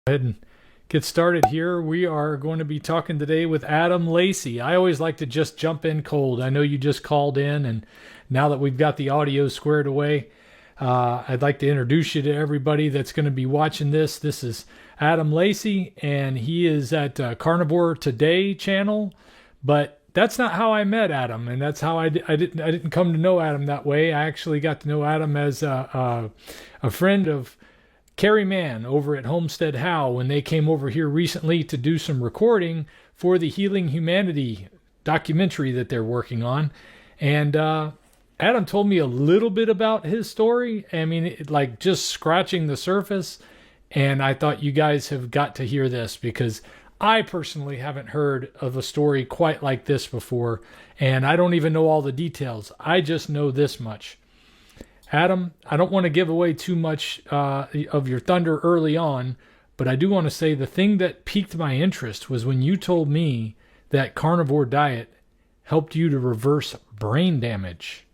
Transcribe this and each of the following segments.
Ahead and get started here. We are going to be talking today with Adam Lacy. I always like to just jump in cold. I know you just called in, and now that we've got the audio squared away, I'd like to introduce you to everybody that's going to be watching this. This is Adam Lacy, and he is at Carnivore Today channel. But that's not how I met Adam, and that's how I didn't come to know Adam that way. I actually got to know Adam as a friend of Carrie Mann over at Homestead How when they came over here recently to do some recording for the Healing Humanity documentary that they're working on. And Adam told me a little bit about his story. I mean, like just scratching the surface. And I thought you guys have got to hear this because I personally haven't heard of a story quite like this before. And I don't even know all the details. I just know this much. Adam, I don't want to give away too much of your thunder early on, but I do want to say the thing that piqued my interest was when you told me that carnivore diet helped you to reverse brain damage.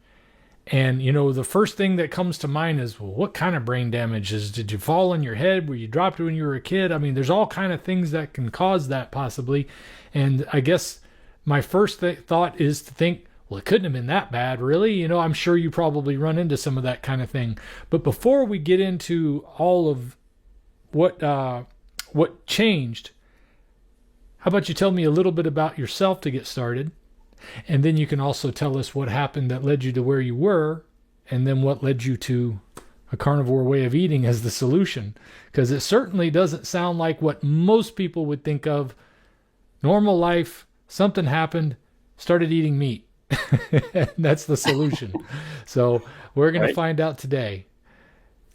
And, you know, the first thing that comes to mind is, well, what kind of brain damage is? Did you fall on your head? Were you dropped when you were a kid? I mean, there's all kind of things that can cause that possibly. And I guess my first thought is to think, well, it couldn't have been that bad, really. You know, I'm sure you probably run into some of that kind of thing. But before we get into all of what changed, how about you tell me a little bit about yourself to get started, and then you can also tell us what happened that led you to where you were, and then what led you to a carnivore way of eating as the solution, because it certainly doesn't sound like what most people would think of. Normal life, something happened, started eating meat. That's the solution. So we're going to find out today.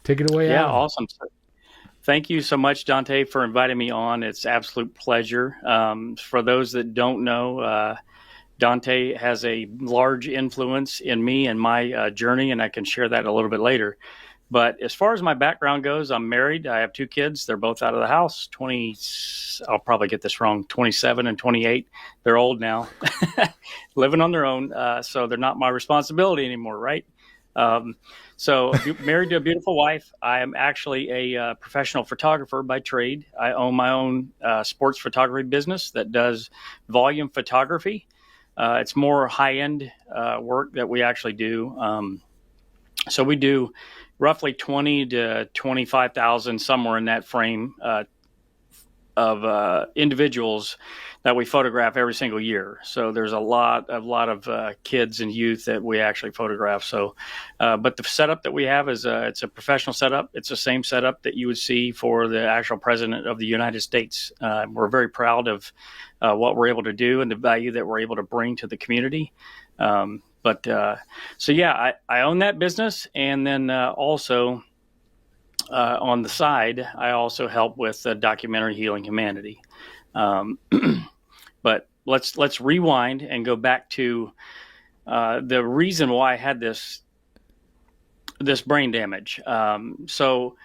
Take it away, Yeah, Adam. awesome. Thank you so much, Dante, for inviting me on. It's an absolute pleasure. For those that don't know, Dante has a large influence in me and my journey, and I can share that a little bit later. But as far as my background goes, I'm married. I have two kids. They're both out of the house. I'll probably get this wrong, 27 and 28. They're old now, living on their own. So they're not my responsibility anymore, right? So married to a beautiful wife. I am actually a professional photographer by trade. I own my own sports photography business that does volume photography. It's more high-end work that we actually do. So we do roughly 20 to 25,000, somewhere in that frame of individuals that we photograph every single year. So there's a lot of kids and youth that we actually photograph. So, but the setup that we have is it's a professional setup. It's the same setup that you would see for the actual president of the United States. We're very proud of what we're able to do and the value that we're able to bring to the community. So yeah, I own that business, and then also on the side, I also help with the documentary Healing Humanity. But let's rewind and go back to the reason why I had this brain damage. So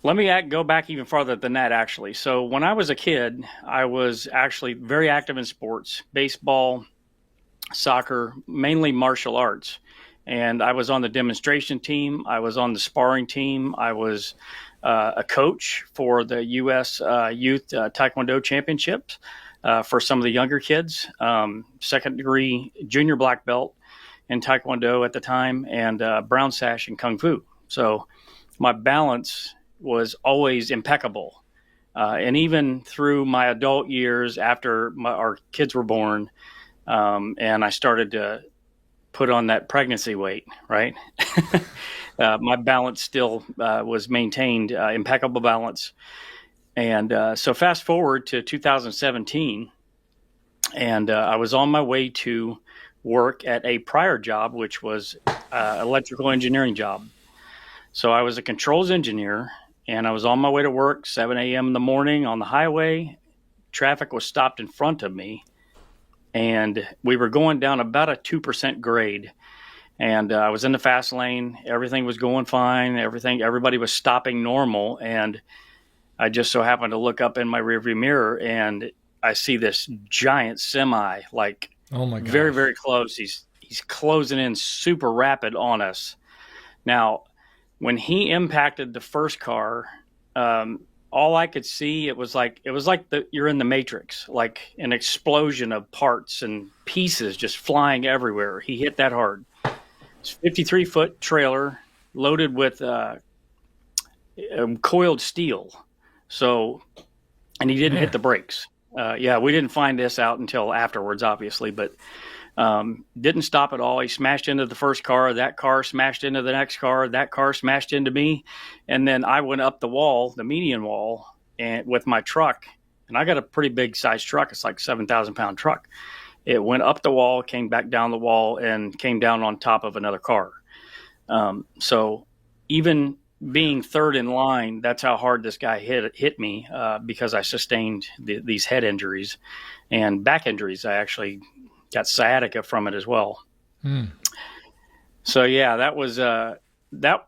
let me go back even farther than that, actually. So when I was a kid, I was actually very active in sports, baseball, soccer, mainly martial arts. And I was on the demonstration team. I was on the sparring team. I was a coach for the U.S. Youth Taekwondo Championships for some of the younger kids, second degree junior black belt in Taekwondo at the time, and brown sash in Kung Fu. So my balance was always impeccable. And even through my adult years after our kids were born, and I started to put on that pregnancy weight, right? My balance still was maintained, impeccable balance. And so fast forward to 2017, and I was on my way to work at a prior job, which was electrical engineering job. So I was a controls engineer, and I was on my way to work, 7 a.m. in the morning on the highway. Traffic was stopped in front of me, and we were going down about a 2% grade. And I was in the fast lane. Everything was going fine. Everybody was stopping normal. And I just so happened to look up in my rearview mirror, and I see this giant semi, like, Oh my gosh. very, very close. He's closing in super rapid on us. Now, when he impacted the first car, all I could see, it was like you're in the Matrix, like an explosion of parts and pieces just flying everywhere. He hit that hard. It's 53-foot trailer loaded with coiled steel. So, and he didn't hit Man. the brakes. Yeah, we didn't find this out until afterwards, obviously, but didn't stop at all. He smashed into the first car. That car smashed into the next car. That car smashed into me. And then I went up the wall, the median wall, and with my truck. And I got a pretty big size truck. It's like 7,000 pound truck. It went up the wall, came back down the wall, and came down on top of another car. So even being third in line, that's how hard this guy hit me because I sustained these head injuries and back injuries. I actually got sciatica from it as well. Mm. So yeah, that was that.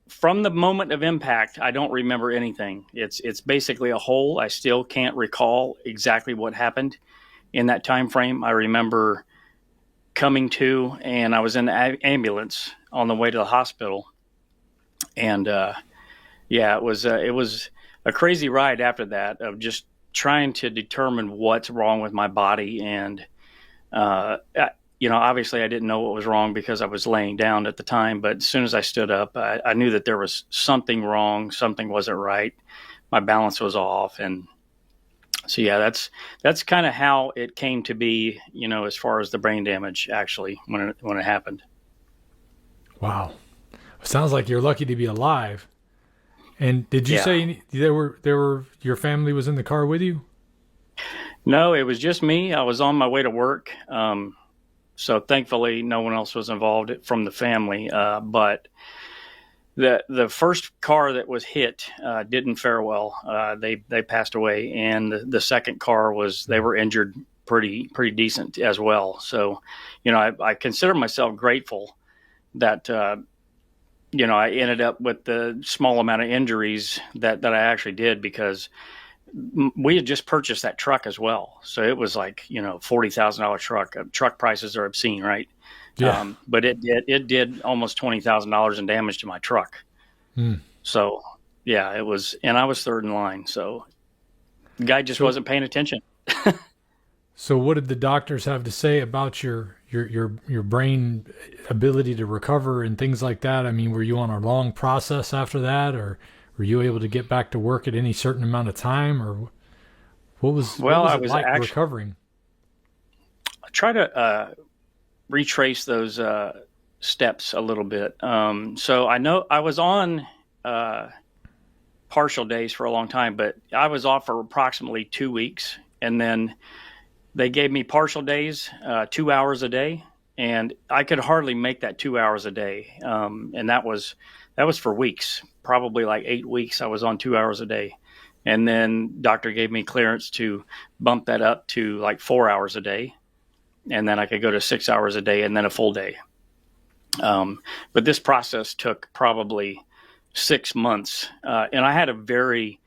From the moment of impact, I don't remember anything. It's basically a hole. I still can't recall exactly what happened in that time frame. I remember coming to, and I was in the ambulance on the way to the hospital, and yeah, it was a crazy ride after that of just trying to determine what's wrong with my body. And uh, obviously I didn't know what was wrong because I was laying down at the time, but as soon as I stood up, I knew that there was something wrong. Something wasn't right. My balance was off. And so, yeah, that's kind of how it came to be, as far as the brain damage, actually, when it happened. Wow. Sounds like you're lucky to be alive. And did you Yeah. say there were your family was in the car with you? No, it was just me. I was on my way to work. So thankfully no one else was involved from the family. But the first car that was hit didn't fare well. They passed away, and the second car they were injured pretty decent as well. So, I consider myself grateful that I ended up with the small amount of injuries that I actually did, because we had just purchased that truck as well. So it was like, $40,000 truck. Truck prices are obscene, right? Yeah. But it did almost $20,000 in damage to my truck. Mm. So yeah, it was, and I was third in line. So the guy just So wasn't paying attention. so what did the doctors have to say about your brain ability to recover and things like that? I mean, were you on a long process after that, or were you able to get back to work at any certain amount of time, or what Well, was I it was like actually recovering? try to retrace those steps a little bit. So I know I was on uh, partial days for a long time, but I was off for approximately 2 weeks, and then they gave me partial days, 2 hours a day, and I could hardly make that 2 hours a day. And that was for weeks, probably like 8 weeks. I was on 2 hours a day, and then doctor gave me clearance to bump that up to like 4 hours a day, and then I could go to 6 hours a day, and then a full day. But this process took probably 6 months, and I had a very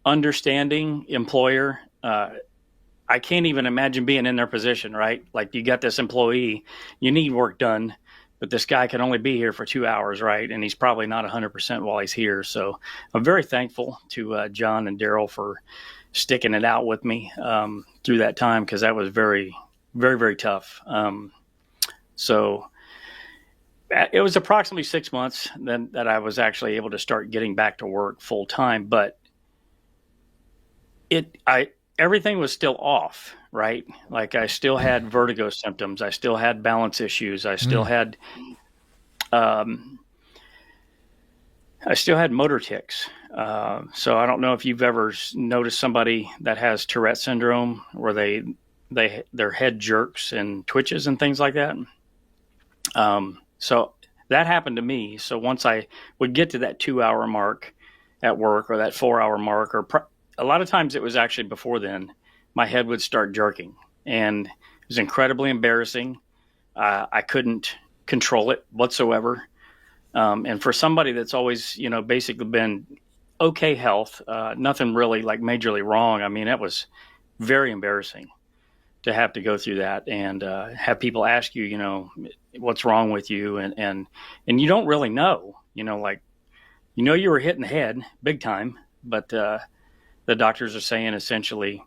understanding employer. I can't even imagine being in their position, right? Like, you got this employee, you need work done, but this guy can only be here for 2 hours, right? And he's probably not 100% while he's here. So I'm very thankful to John and Daryl for sticking it out with me through that time, because that was very, very, very tough. So it was approximately 6 months then that I was actually able to start getting back to work full time, but I everything was still off, right? Like, I still had vertigo symptoms, I still had balance issues, Mm. um, I still had motor tics. So I don't know if you've ever noticed somebody that has Tourette syndrome, where their head jerks and twitches and things like that. So that happened to me. So once I would get to that 2 hour mark at work, or that 4 hour mark, a lot of times it was actually before then, my head would start jerking, and it was incredibly embarrassing. I couldn't control it whatsoever. And for somebody that's always, basically been okay health, nothing really like majorly wrong. I mean, it was very embarrassing to have to go through that, and have people ask you, what's wrong with you, and you don't really know, like, you were hit in the head big time, but the doctors are saying essentially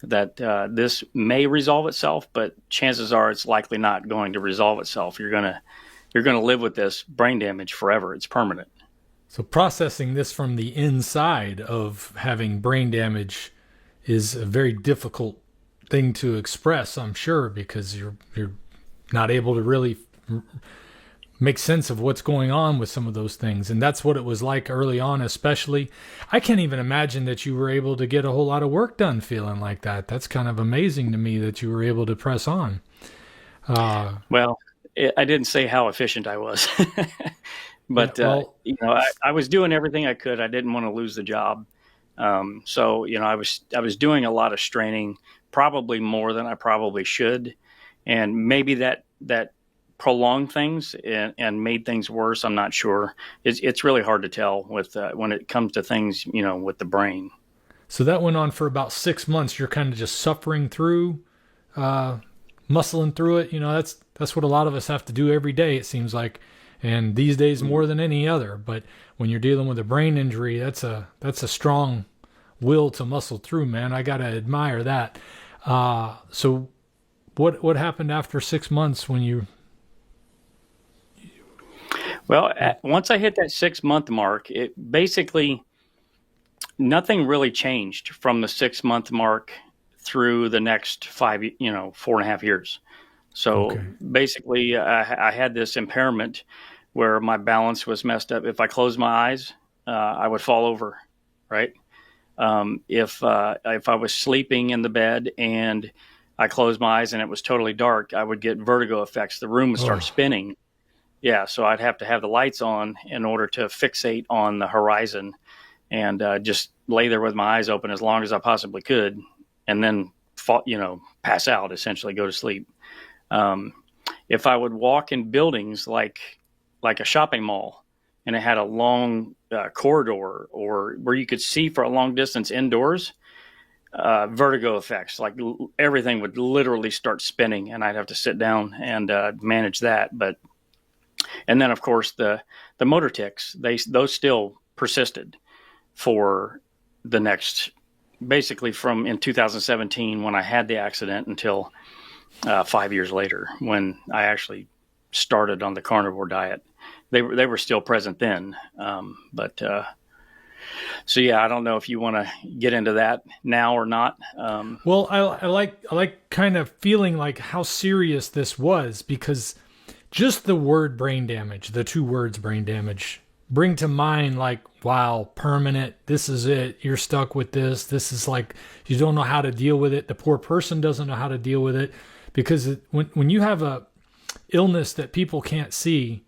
that this may resolve itself, but chances are it's likely not going to resolve itself. You're gonna live with this brain damage forever. It's permanent. So processing this from the inside of having brain damage is a very difficult thing to express, I'm sure, because you're not able to really make sense of what's going on with some of those things. And that's what it was like early on, especially. I can't even imagine that you were able to get a whole lot of work done feeling like that. That's kind of amazing to me that you were able to press on. Well, I didn't say how efficient I was, but Yeah, well, I was doing everything I could. I didn't want to lose the job, so I was doing a lot of straining, probably more than I probably should, and maybe that prolonged things and made things worse. I'm not sure. It's really hard to tell with when it comes to things with the brain. so that went on for about 6 months. You're kind of just suffering through, muscling through it. That's what a lot of us have to do every day, it seems like, and these days more than any other. But when you're dealing with a brain injury, that's a strong will to muscle through, man. I gotta admire that. So what happened after 6 months when you? Well, once I hit that 6 month mark, it basically nothing really changed from the 6 month mark through the next 4.5 years. So Okay. basically, I had this impairment where my balance was messed up. If I closed my eyes, I would fall over, right? If I was sleeping in the bed and I closed my eyes and it was totally dark, I would get vertigo effects. The room would start Oh, spinning. Yeah, so I'd have to have the lights on in order to fixate on the horizon and just lay there with my eyes open as long as I possibly could, and then pass out, essentially go to sleep. Um, if I would walk in buildings like a shopping mall, and it had a long corridor or where you could see for a long distance indoors, vertigo effects, like everything would literally start spinning, and I'd have to sit down and manage that. And then of course the motor tics, those still persisted for the next, basically from in 2017 when I had the accident until 5 years later when I actually started on the carnivore diet. They were still present then, but so yeah, I don't know if you want to get into that now or not. well, I like kind of feeling like how serious this was, because just the word brain damage, the two words brain damage, bring to mind like, wow, permanent. This is it. You're stuck with this. This is like, you don't know how to deal with it. The poor person doesn't know how to deal with it, because when you have a illness that people can't see,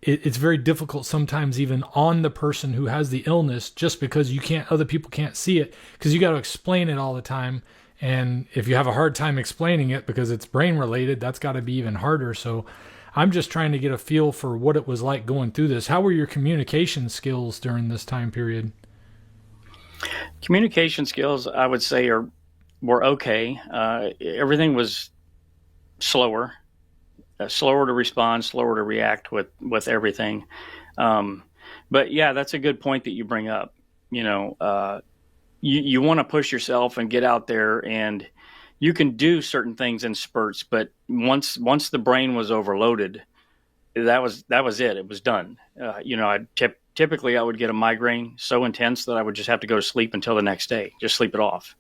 it's very difficult sometimes even on the person who has the illness, just because other people can't see it, because you got to explain it all the time. And if you have a hard time explaining it because it's brain related, that's got to be even harder. So I'm just trying to get a feel for what it was like going through this. How were your communication skills during this time period? Communication skills, I would say, were okay. Everything was slower, slower to respond, slower to react with everything. Um, but yeah, that's a good point that you bring up. You want to push yourself and get out there, and you can do certain things in spurts. But once the brain was overloaded, that was it. It was done. Typically I would get a migraine so intense that I would just have to go to sleep until the next day, just sleep it off.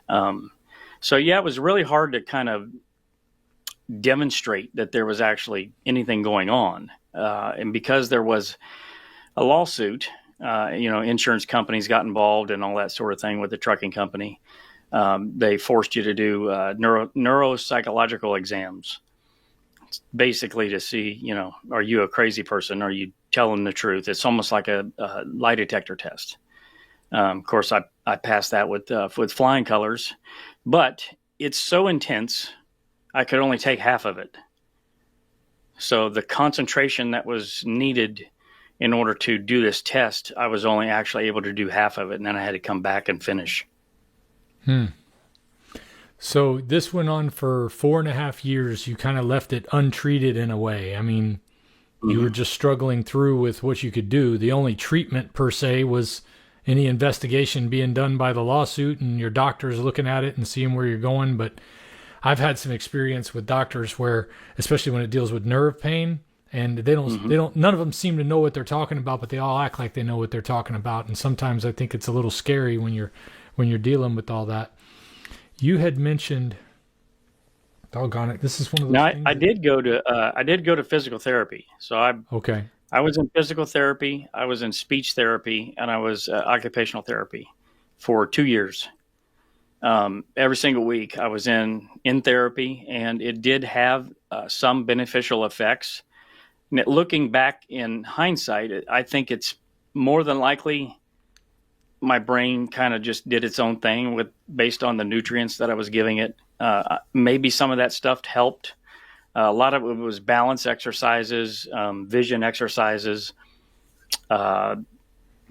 Um, so yeah, it was really hard to kind of demonstrate that there was actually anything going on. And because there was a lawsuit, insurance companies got involved and all that sort of thing with the trucking company. They forced you to do neuropsychological exams, basically to see, are you a crazy person? Are you telling the truth? It's almost like a lie detector test. Of course, I passed that with flying colors, but it's so intense, I could only take half of it. So the concentration that was needed in order to do this test, I was only actually able to do half of it, and then I had to come back and finish. Hmm. So this went on for 4.5 years. You kind of left it untreated in a way. I mean, you were Mm-hmm. just struggling through with what you could do. The only treatment per se was any investigation being done by the lawsuit and your doctor's looking at it and seeing where you're going. But I've had some experience with doctors where, especially when it deals with nerve pain, and none of them seem to know what they're talking about, but they all act like they know what they're talking about. And sometimes I think it's a little scary when you're dealing with all that. You had mentioned, doggone it, this is one of those Now, things. I did go to physical therapy. So Okay. I was in physical therapy, I was in speech therapy, and I was occupational therapy for 2 years. Every single week I was in therapy, and it did have some beneficial effects. Looking back in hindsight, I think it's more than likely my brain kind of just did its own thing based on the nutrients that I was giving it. Maybe some of that stuff helped. A lot of it was balance exercises, vision exercises.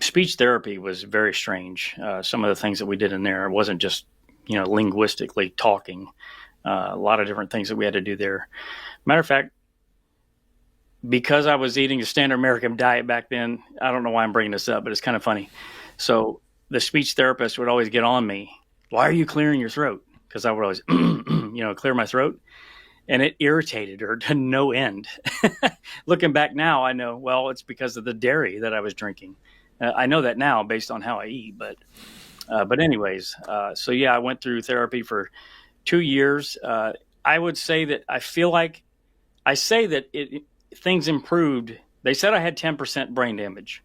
Speech therapy was very strange. Some of the things that we did in there, it wasn't just, linguistically talking. A lot of different things that we had to do there. Matter of fact, because I was eating a standard American diet back then, I don't know why I'm bringing this up, but it's kind of funny. So the speech therapist would always get on me. Why are you clearing your throat? Because I would always, clear my throat. And it irritated her to no end. Looking back now, I know, well, it's because of the dairy that I was drinking. I know that now based on how I eat. But anyways, so yeah, I went through therapy for 2 years. I would say that things improved. They said I had 10% brain damage.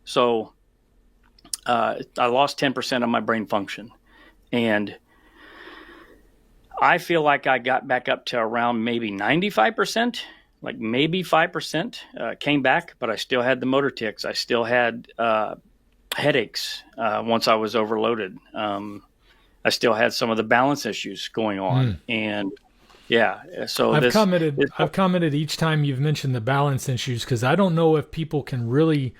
So I lost 10% of my brain function. And I feel like I got back up to around maybe 95%, like maybe 5% came back, but I still had the motor tics. I still had headaches once I was overloaded. I still had some of the balance issues going on. And yeah, so I've commented each time you've mentioned the balance issues, because I don't know if people can really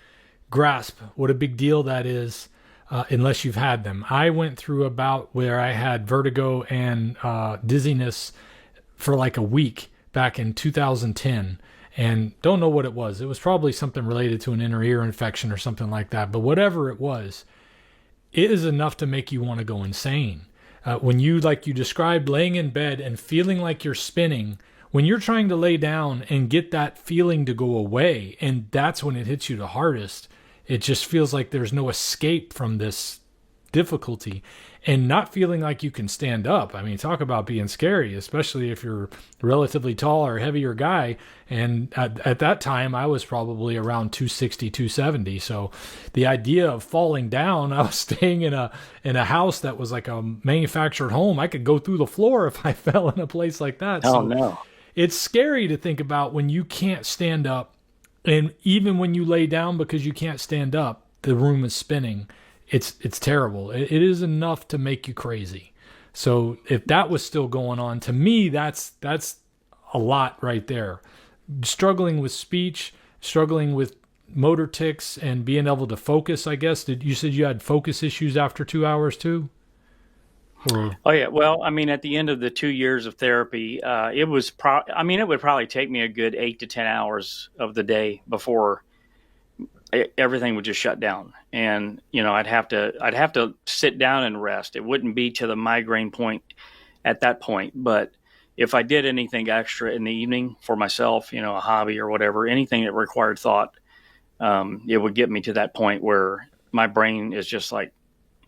grasp what a big deal that is unless you've had them. I went through a bout where I had vertigo and dizziness for like a week back in 2010, and don't know what it was. It was probably something related to an inner ear infection or something like that. But whatever it was, it is enough to make you want to go insane. When you, like you described, laying in bed and feeling like you're spinning, when you're trying to lay down and get that feeling to go away, and that's when it hits you the hardest, it just feels like there's no escape from this difficulty, and not feeling like you can stand up. I mean, talk about being scary, especially if you're a relatively tall or heavier guy. And at that time, I was probably around 260, 270. So the idea of falling down, I was staying in a house that was like a manufactured home. I could go through the floor if I fell in a place like that. Oh, so no. It's scary to think about when you can't stand up. And even when you lay down because you can't stand up, the room is spinning. It's terrible. It is enough to make you crazy. So if that was still going on, to me, that's a lot right there. Struggling with speech, struggling with motor tics, and being able to focus, I guess. You said you had focus issues after 2 hours too? Oh yeah. Well, I mean, at the end of the 2 years of therapy, it would probably take me a good 8 to 10 hours of the day before everything would just shut down. And, I'd have to sit down and rest. It wouldn't be to the migraine point at that point. But if I did anything extra in the evening for myself, a hobby or whatever, anything that required thought, it would get me to that point where my brain is just like,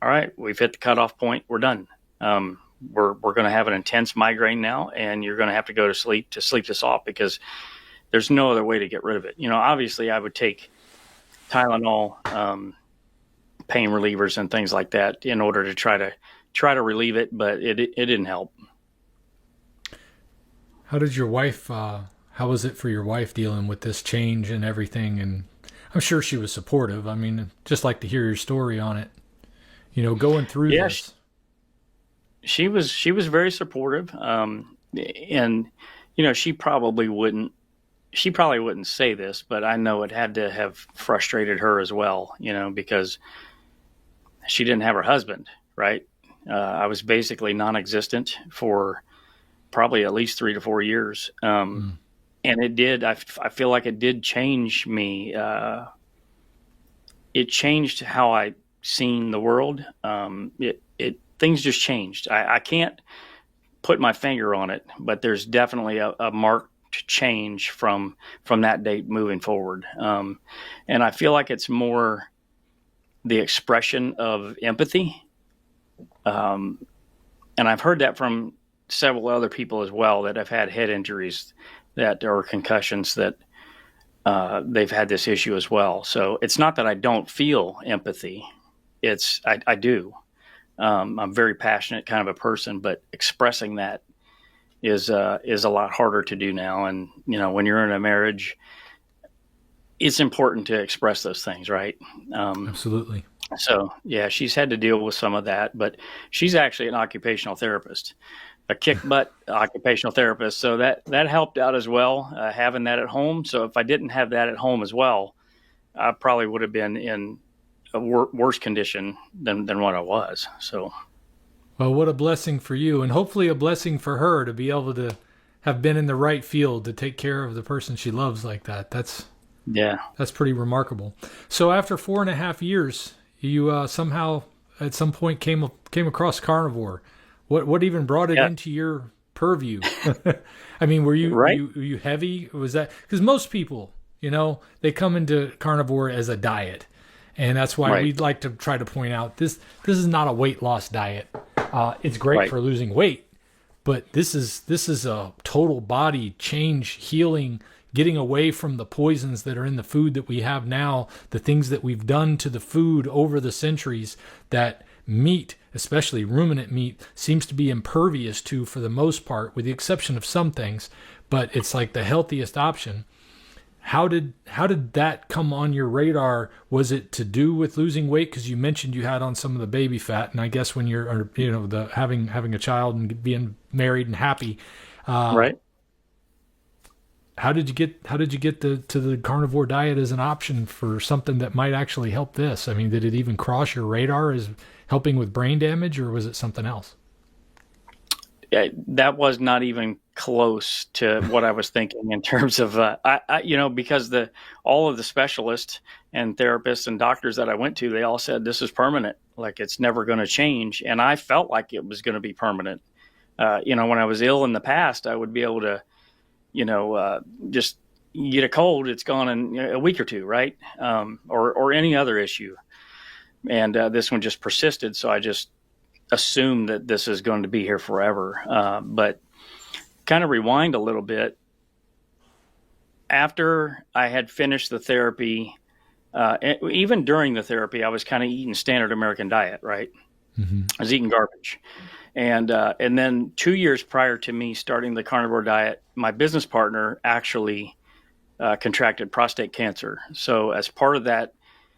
all right, we've hit the cutoff point. We're done. We're going to have an intense migraine now, and you're going to have to go to sleep this off, because there's no other way to get rid of it. Obviously I would take Tylenol, pain relievers and things like that in order to try to relieve it, but it didn't help. How did your wife, how was it for your wife dealing with this change and everything? And I'm sure she was supportive. I mean, just like to hear your story on it, going through this. She was very supportive. And, she probably wouldn't say this, but I know it had to have frustrated her as well, because she didn't have her husband, right? I was basically non-existent for probably at least 3 to 4 years. And it did, I feel like it did change me. It changed how I seen the world. Things just changed. I can't put my finger on it, but there's definitely a marked change from that date moving forward. And I feel like it's more the expression of empathy. And I've heard that from several other people as well that have had head injuries that or concussions that they've had this issue as well. So it's not that I don't feel empathy. I do. I'm a very passionate kind of a person, but expressing that is a lot harder to do now. And, when you're in a marriage, it's important to express those things, right? Absolutely. So, yeah, she's had to deal with some of that, but she's actually an occupational therapist, a kick butt occupational therapist. So that helped out as well, having that at home. So if I didn't have that at home as well, I probably would have been in a worse condition than what I was. So, well, what a blessing for you, and hopefully a blessing for her to be able to have been in the right field to take care of the person she loves like that. That's pretty remarkable. So after 4.5 years, you somehow at some point came across carnivore. What even brought it into your purview? I mean, were you heavy? Was that because most people, they come into carnivore as a diet, and that's why we'd like to try to point out this is not a weight loss diet. It's great for losing weight, but this is a total body change, healing, getting away from the poisons that are in the food that we have now, the things that we've done to the food over the centuries that meat, especially ruminant meat, seems to be impervious to for the most part, with the exception of some things, but it's like the healthiest option. How did that come on your radar? Was it to do with losing weight? Because you mentioned you had on some of the baby fat, and I guess when you're, having a child and being married and happy, right. How did you get to the carnivore diet as an option for something that might actually help this? I mean, did it even cross your radar as helping with brain damage, or was it something else? That was not even close to what I was thinking in terms of, because all of the specialists and therapists and doctors that I went to, they all said this is permanent, like it's never going to change. And I felt like it was going to be permanent. When I was ill in the past, I would be able to, just get a cold, it's gone in a week or two, right? Or any other issue. And this one just persisted. So I just assumed that this is going to be here forever. But kind of rewind a little bit. After I had finished the therapy, even during the therapy, I was kind of eating standard American diet, right? Mm-hmm. I was eating garbage. And then 2 years prior to me starting the carnivore diet, my business partner actually contracted prostate cancer. So as part of that,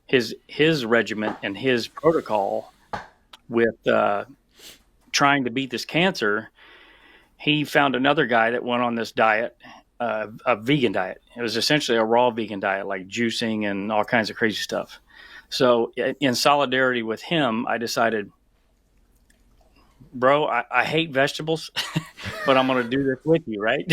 his regimen and his protocol with trying to beat this cancer, he found another guy that went on this diet, a vegan diet. It was essentially a raw vegan diet, like juicing and all kinds of crazy stuff. So in solidarity with him, I decided, bro, I hate vegetables, but I'm going to do this with you, right?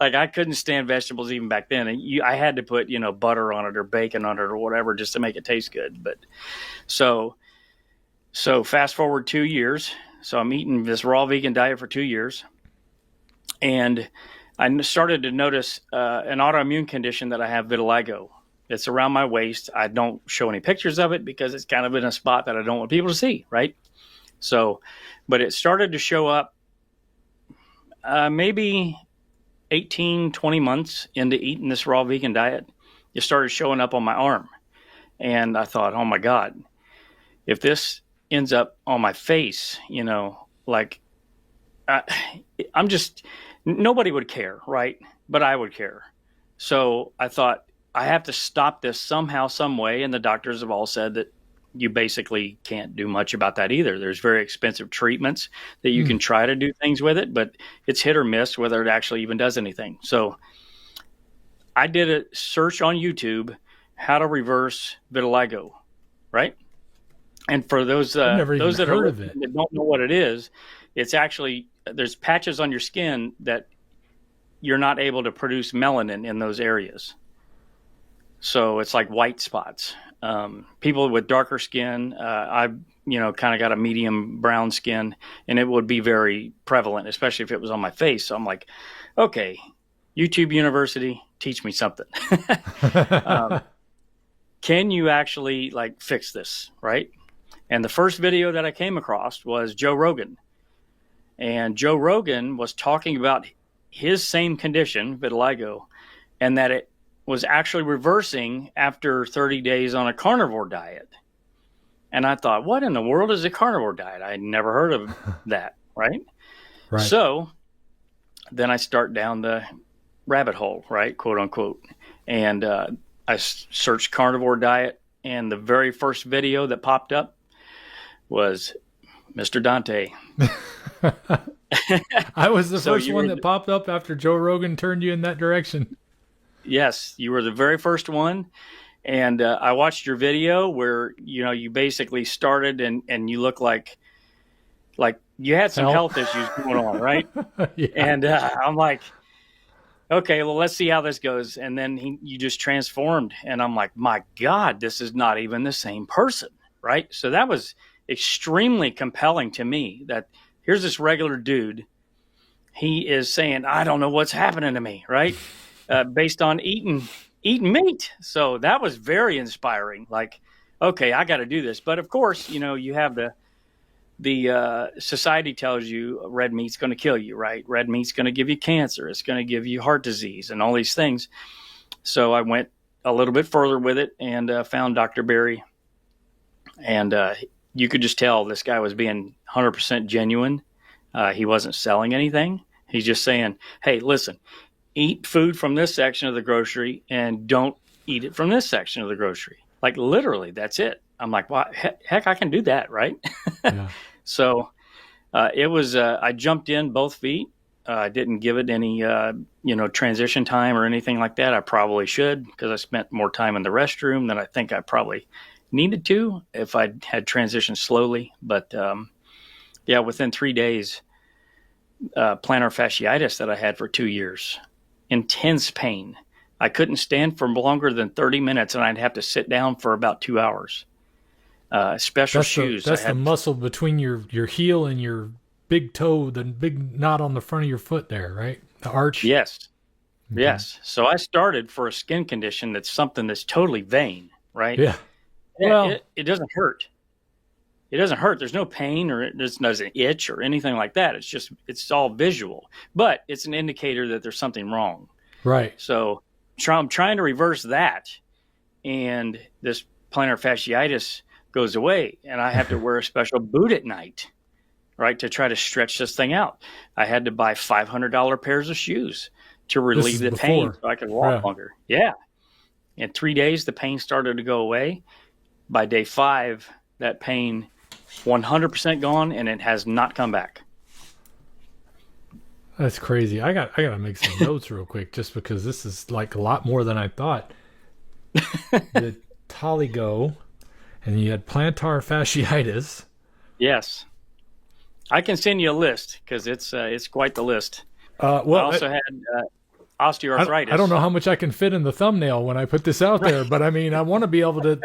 Like I couldn't stand vegetables even back then. And I had to put, butter on it or bacon on it or whatever just to make it taste good. But so fast forward 2 years. So I'm eating this raw vegan diet for 2 years. And I started to notice an autoimmune condition that I have, vitiligo. It's around my waist. I don't show any pictures of it because it's kind of in a spot that I don't want people to see, right? So, but it started to show up maybe 18, 20 months into eating this raw vegan diet. It started showing up on my arm. And I thought, oh my God, if this ends up on my face, nobody would care, right? But I would care. So I thought, I have to stop this somehow, some way. And the doctors have all said that you basically can't do much about that either. There's very expensive treatments that you can try to do things with it, but it's hit or miss whether it actually even does anything. So I did a search on YouTube, how to reverse vitiligo, right? And for those that don't know what it is, it's actually, there's patches on your skin that you're not able to produce melanin in those areas. So it's like white spots. People with darker skin, I kind of got a medium brown skin, and it would be very prevalent, especially if it was on my face. So I'm like, okay, YouTube University, teach me something. Can you actually like fix this, right? And the first video that I came across was Joe Rogan. And Joe Rogan was talking about his same condition, vitiligo, and that it was actually reversing after 30 days on a carnivore diet. And I thought, what in the world is a carnivore diet? I had never heard of that, right? Right. So then I start down the rabbit hole, right, quote unquote. And I searched carnivore diet, and the very first video that popped up was Mr. Dante. I was the first one that popped up after Joe Rogan turned you in that direction. Yes, you were the very first one. And I watched your video where, you basically started and you look like you had some health issues going on, right? Yeah. And I'm like, okay, well, let's see how this goes. And then you just transformed. And I'm like, my God, this is not even the same person, right? So that was extremely compelling to me, that here's this regular dude. He is saying, I don't know what's happening to me, right? Based on eating meat. So that was very inspiring. Like, okay, I got to do this. But of course, you have the society tells you red meat's going to kill you, right? Red meat's going to give you cancer. It's going to give you heart disease and all these things. So I went a little bit further with it and found Dr. Berry. And you could just tell this guy was being 100% genuine. He wasn't selling anything. He's just saying, hey, listen, eat food from this section of the grocery and don't eat it from this section of the grocery. Like literally, that's it. I'm like, well, heck, I can do that, right? Yeah. So it was, I jumped in both feet. I didn't give it any, transition time or anything like that. I probably should, because I spent more time in the restroom than I think I probably needed to if I had transitioned slowly. But within 3 days, plantar fasciitis that I had for 2 years, intense pain. I couldn't stand for longer than 30 minutes, and I'd have to sit down for about 2 hours. Special shoes. That's the muscle between your heel and your big toe, the big knot on the front of your foot there, right? The arch. Yes. Okay. Yes. So I started for a skin condition that's something that's totally vain, right? Yeah. Well, it doesn't hurt. It doesn't hurt. There's no pain, or it doesn't itch or anything like that. It's all visual, but it's an indicator that there's something wrong. Right. So I'm trying to reverse that, and this plantar fasciitis goes away, and I have to wear a special boot at night, right, to try to stretch this thing out. I had to buy $500 pairs of shoes to relieve the pain so I could walk longer. Yeah. In 3 days, the pain started to go away. By day 5, that pain 100% gone, and it has not come back. That's crazy. I got to make some notes real quick, just because this is like a lot more than I thought. The vitiligo, and you had plantar fasciitis. Yes, I can send you a list, because it's quite the list. I also had osteoarthritis. I don't know how much I can fit in the thumbnail when I put this out there, but I mean, I want to be able to.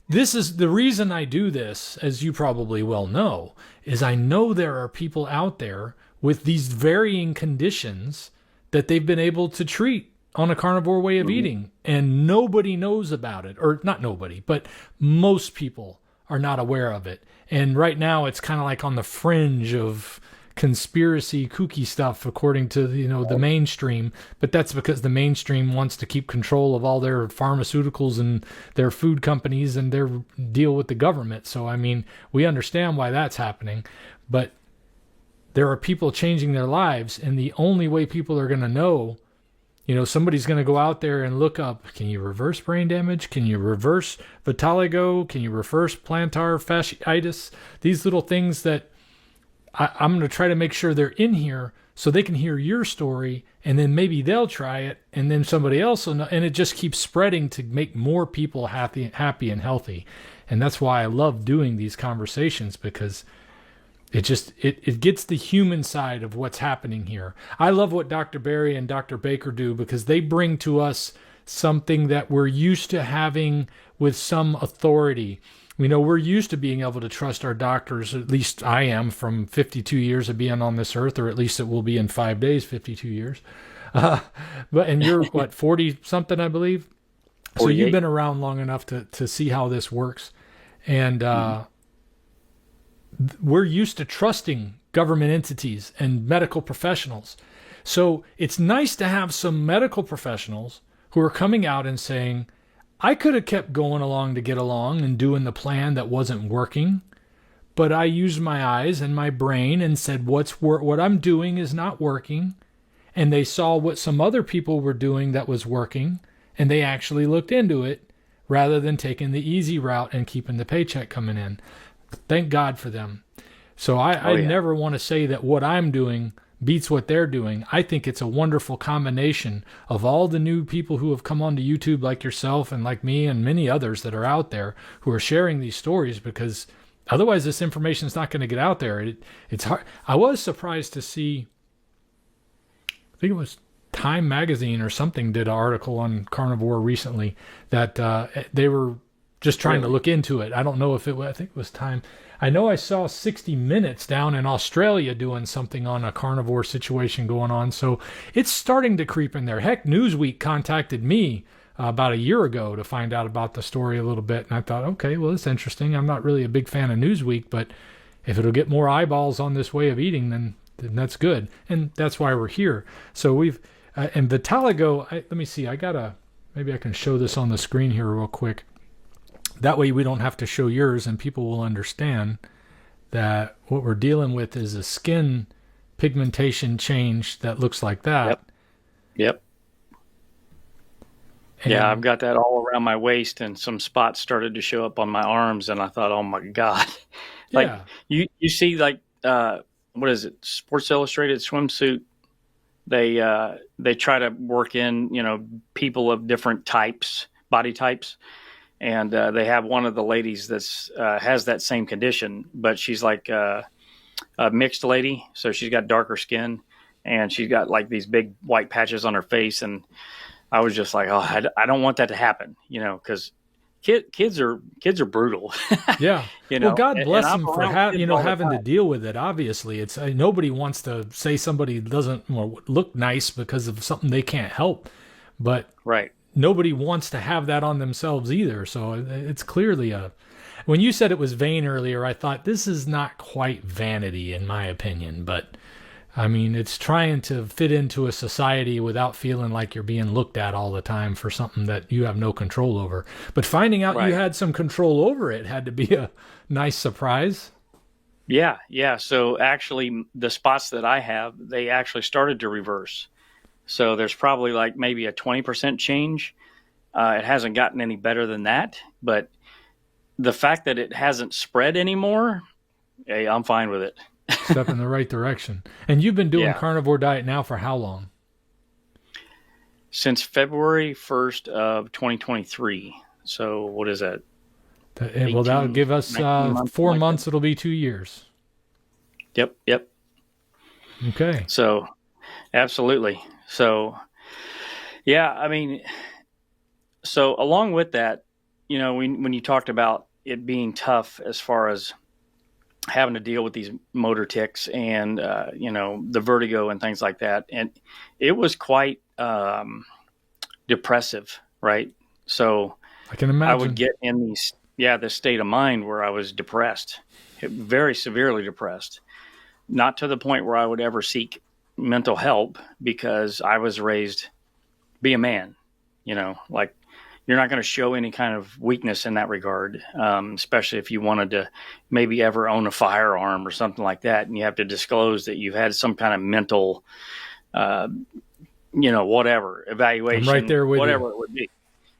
This is the reason I do this, as you probably well know, is I know there are people out there with these varying conditions that they've been able to treat on a carnivore way of eating, and nobody knows about it, or not nobody, but most people are not aware of it. And right now it's kind of like on the fringe of conspiracy kooky stuff, according to the mainstream, but that's because the mainstream wants to keep control of all their pharmaceuticals and their food companies and their deal with the government. So I mean, we understand why that's happening, but there are people changing their lives, and the only way people are going to know, somebody's going to go out there and look up, can you reverse brain damage? Can you reverse vitiligo? Can you reverse plantar fasciitis? These little things that I'm going to try to make sure they're in here so they can hear your story, and then maybe they'll try it, and then somebody else will know, and it just keeps spreading to make more people happy and healthy. And that's why I love doing these conversations, because it gets the human side of what's happening here. I love what Dr. Berry and Dr. Baker do, because they bring to us something that we're used to having with some authority. We know we're used to being able to trust our doctors, at least I am, from 52 years of being on this earth, or at least it will be in 5 days, 52 years. Uh, and you're, what, 40 something, I believe? 48. So you've been around long enough to see how this works. And we're used to trusting government entities and medical professionals. So it's nice to have some medical professionals who are coming out and saying, I could have kept going along to get along and doing the plan that wasn't working, but I used my eyes and my brain and said, what I'm doing is not working. And they saw what some other people were doing that was working, and they actually looked into it rather than taking the easy route and keeping the paycheck coming in. Thank God for them. So I never want to say that what I'm doing beats what they're doing. I think it's a wonderful combination of all the new people who have come onto YouTube, like yourself and like me and many others that are out there who are sharing these stories, because otherwise this information is not going to get out there. It's hard. I was surprised to see, I think it was Time Magazine or something did an article on carnivore recently that they were just trying to look into it. I don't know if it was, I think it was Time. I know I saw 60 Minutes down in Australia doing something on a carnivore situation going on. So it's starting to creep in there. Heck, Newsweek contacted me about a year ago to find out about the story a little bit. And I thought, okay, well, it's interesting. I'm not really a big fan of Newsweek, but if it'll get more eyeballs on this way of eating, then that's good. And that's why we're here. So we've, and Vitaligo, let me see, maybe I can show this on the screen here real quick. That way we don't have to show yours, and people will understand that what we're dealing with is a skin pigmentation change that looks like that. Yep. And yeah, I've got that all around my waist, and some spots started to show up on my arms, and I thought, oh my God. Like you see, like what is it? Sports Illustrated swimsuit. They try to work in, people of different types, body types. And they have one of the ladies that's has that same condition, but she's like a mixed lady. So she's got darker skin, and she's got like these big white patches on her face. And I was just like, oh, I don't want that to happen, because kids are brutal. Yeah. Well, God bless them for having to deal with it. Obviously, it's nobody wants to say somebody doesn't look nice because of something they can't help, but right. Nobody wants to have that on themselves either. So it's clearly when you said it was vain earlier, I thought this is not quite vanity in my opinion, but I mean, it's trying to fit into a society without feeling like you're being looked at all the time for something that you have no control over. But finding out you had some control over it had to be a nice surprise. Yeah. So actually the spots that I have, they actually started to reverse. So there's probably like maybe a 20% change. It hasn't gotten any better than that, but the fact that it hasn't spread anymore, hey, I'm fine with it. Step in the right direction. And you've been doing carnivore diet now for how long? Since February 1st of 2023. So what is that? Well, that'll give us 4 months. It'll be 2 years. Yep. Okay. So absolutely. So, yeah, I mean, so along with that, when you talked about it being tough as far as having to deal with these motor tics and, the vertigo and things like that, and it was quite depressive, right? So I can imagine. I would get in this state of mind where I was depressed, very severely depressed, not to the point where I would ever seek mental help, because I was raised be a man, like you're not going to show any kind of weakness in that regard, especially if you wanted to maybe ever own a firearm or something like that, and you have to disclose that you've had some kind of mental whatever evaluation. I'm right there with whatever you. It would be.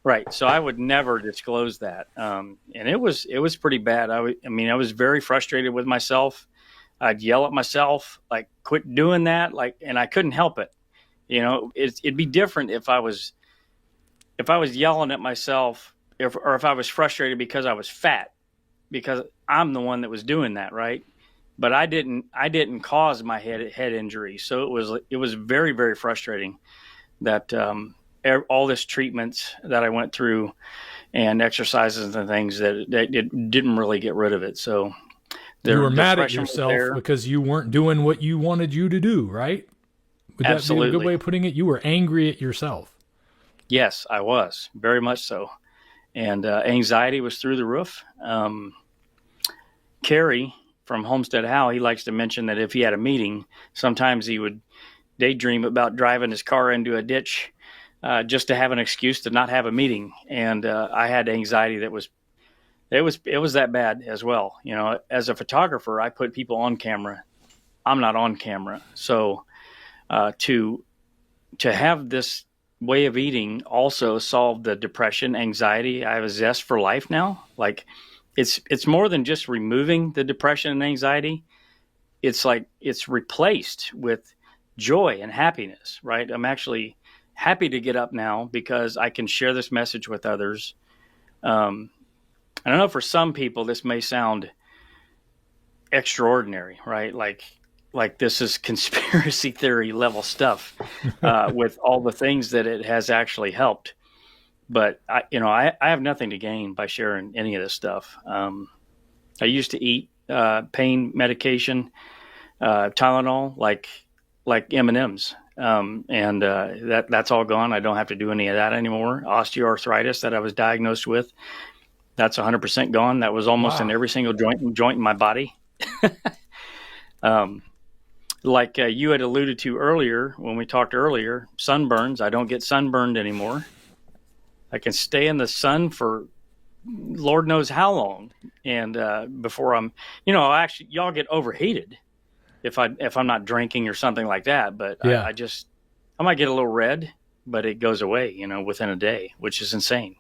Right. So I would never disclose that. And it was pretty bad. I was very frustrated with myself. I'd yell at myself, like, quit doing that. And I couldn't help it. It'd be different if I was yelling at myself, or if I was frustrated because I was fat, because I'm the one that was doing that. Right. But I didn't cause my head injury. So it was very, very frustrating that, all this treatments that I went through and exercises and things that it didn't really get rid of it. So You were the mad at depression was yourself there. because you weren't doing what you wanted you to do, right? Would that be a good way Absolutely. of putting it? You were angry at yourself. Yes, I was very much so. And anxiety was through the roof. Kerry from Homestead How, he likes to mention that if he had a meeting, sometimes he would daydream about driving his car into a ditch just to have an excuse to not have a meeting. And I had anxiety that was it was that bad as well. You know, as a photographer, I put people on camera. I'm not on camera, so to have this way of eating also solved the depression, anxiety. I have a zest for life now. Like it's more than just removing the depression and anxiety. It's like it's replaced with joy and happiness, right? I'm actually happy to get up now because I can share this message with others. Um, I don't know, for some people this may sound extraordinary, right? Like this is conspiracy theory level stuff with all the things that it has actually helped. But I have nothing to gain by sharing any of this stuff. I used to eat pain medication, Tylenol, like M&Ms. And that's all gone. I don't have to do any of that anymore. Osteoarthritis that I was diagnosed with, that's 100% gone. That was almost in Wow. every single joint in my body. Um, like you had alluded to earlier when we talked earlier, sunburns. I don't get sunburned anymore. I can stay in the sun for Lord knows how long, and before actually, y'all get overheated if I'm not drinking or something like that. But Yeah. I might get a little red, but it goes away, within a day, which is insane.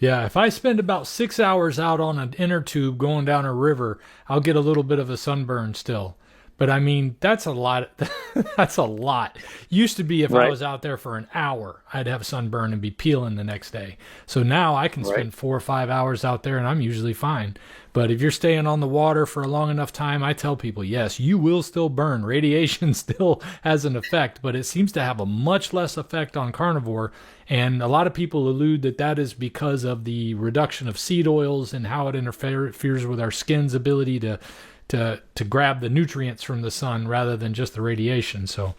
Yeah. If I spend about 6 hours out on an inner tube going down a river, I'll get a little bit of a sunburn still. But I mean, that's a lot. That's a lot. Used to be if I Right, was out there for an hour, I'd have a sunburn and be peeling the next day. So now I can right. spend 4 or 5 hours out there and I'm usually fine. But if you're staying on the water for a long enough time, I tell people, yes, you will still burn. Radiation still has an effect, but it seems to have a much less effect on carnivore. And a lot of people allude that that is because of the reduction of seed oils and how it interferes with our skin's ability to grab the nutrients from the sun rather than just the radiation. So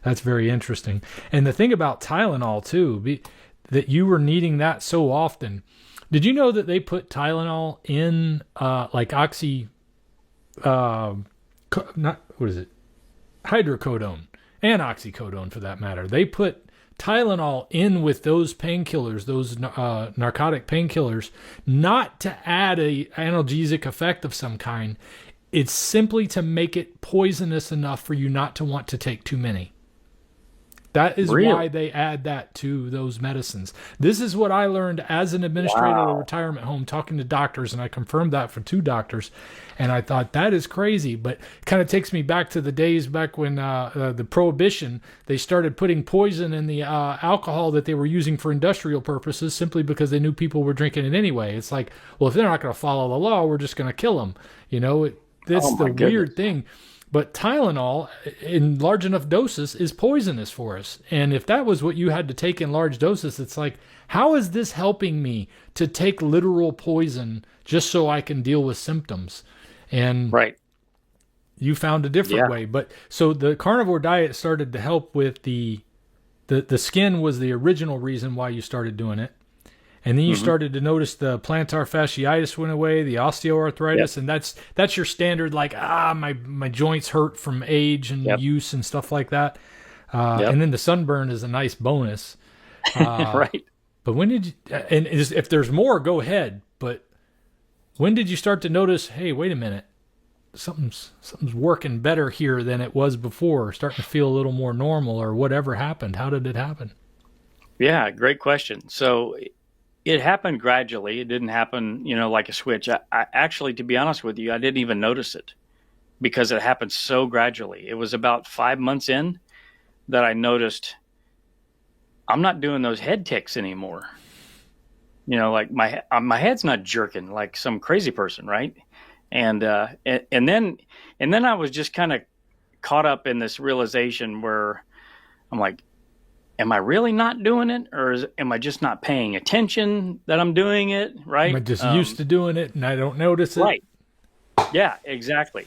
that's very interesting. And the thing about Tylenol too, that you were needing that so often. Did you know that they put Tylenol in like not what is it? Hydrocodone and oxycodone for that matter. They put Tylenol in with those painkillers, those narcotic painkillers, not to add a analgesic effect of some kind. It's simply to make it poisonous enough for you not to want to take too many. That is Really? why they add that to those medicines. This is what I learned as an administrator at a Wow. retirement home talking to doctors, and I confirmed that for two doctors. And I thought, that is crazy, but it kind of takes me back to the days back when the Prohibition, they started putting poison in the alcohol that they were using for industrial purposes simply because they knew people were drinking it anyway. It's like, well, if they're not going to follow the law, we're just going to kill them. That's Oh the my goodness. weird thing. But Tylenol in large enough doses is poisonous for us. And if that was what you had to take in large doses, it's like, how is this helping me to take literal poison just so I can deal with symptoms? And Right. you found a different Yeah. way. But so the carnivore diet started to help with the skin was the original reason why you started doing it. And then you Hmm. started to notice the plantar fasciitis went away, the Yep. osteoarthritis, and that's your standard like my joints hurt from age and Yep. use and stuff like that. And Yep. then the sunburn is a nice bonus. Uh, Right. but when did you? If there's more, go ahead. But when did you start to notice? Hey, wait a minute, something's working better here than it was before. Starting to feel a little more normal, or whatever happened. How did it happen? Yeah. Great question. So it happened gradually. It didn't happen, like a switch. I actually, to be honest with you, I didn't even notice it because it happened so gradually. It was about 5 months in that I noticed I'm not doing those head ticks anymore. Like my head's not jerking like some crazy person, right? And then I was just kind of caught up in this realization where I'm like, am I really not doing it, or am I just not paying attention that I'm doing it? Am I Right. just used to doing it and I don't notice it? Right. Yeah, exactly.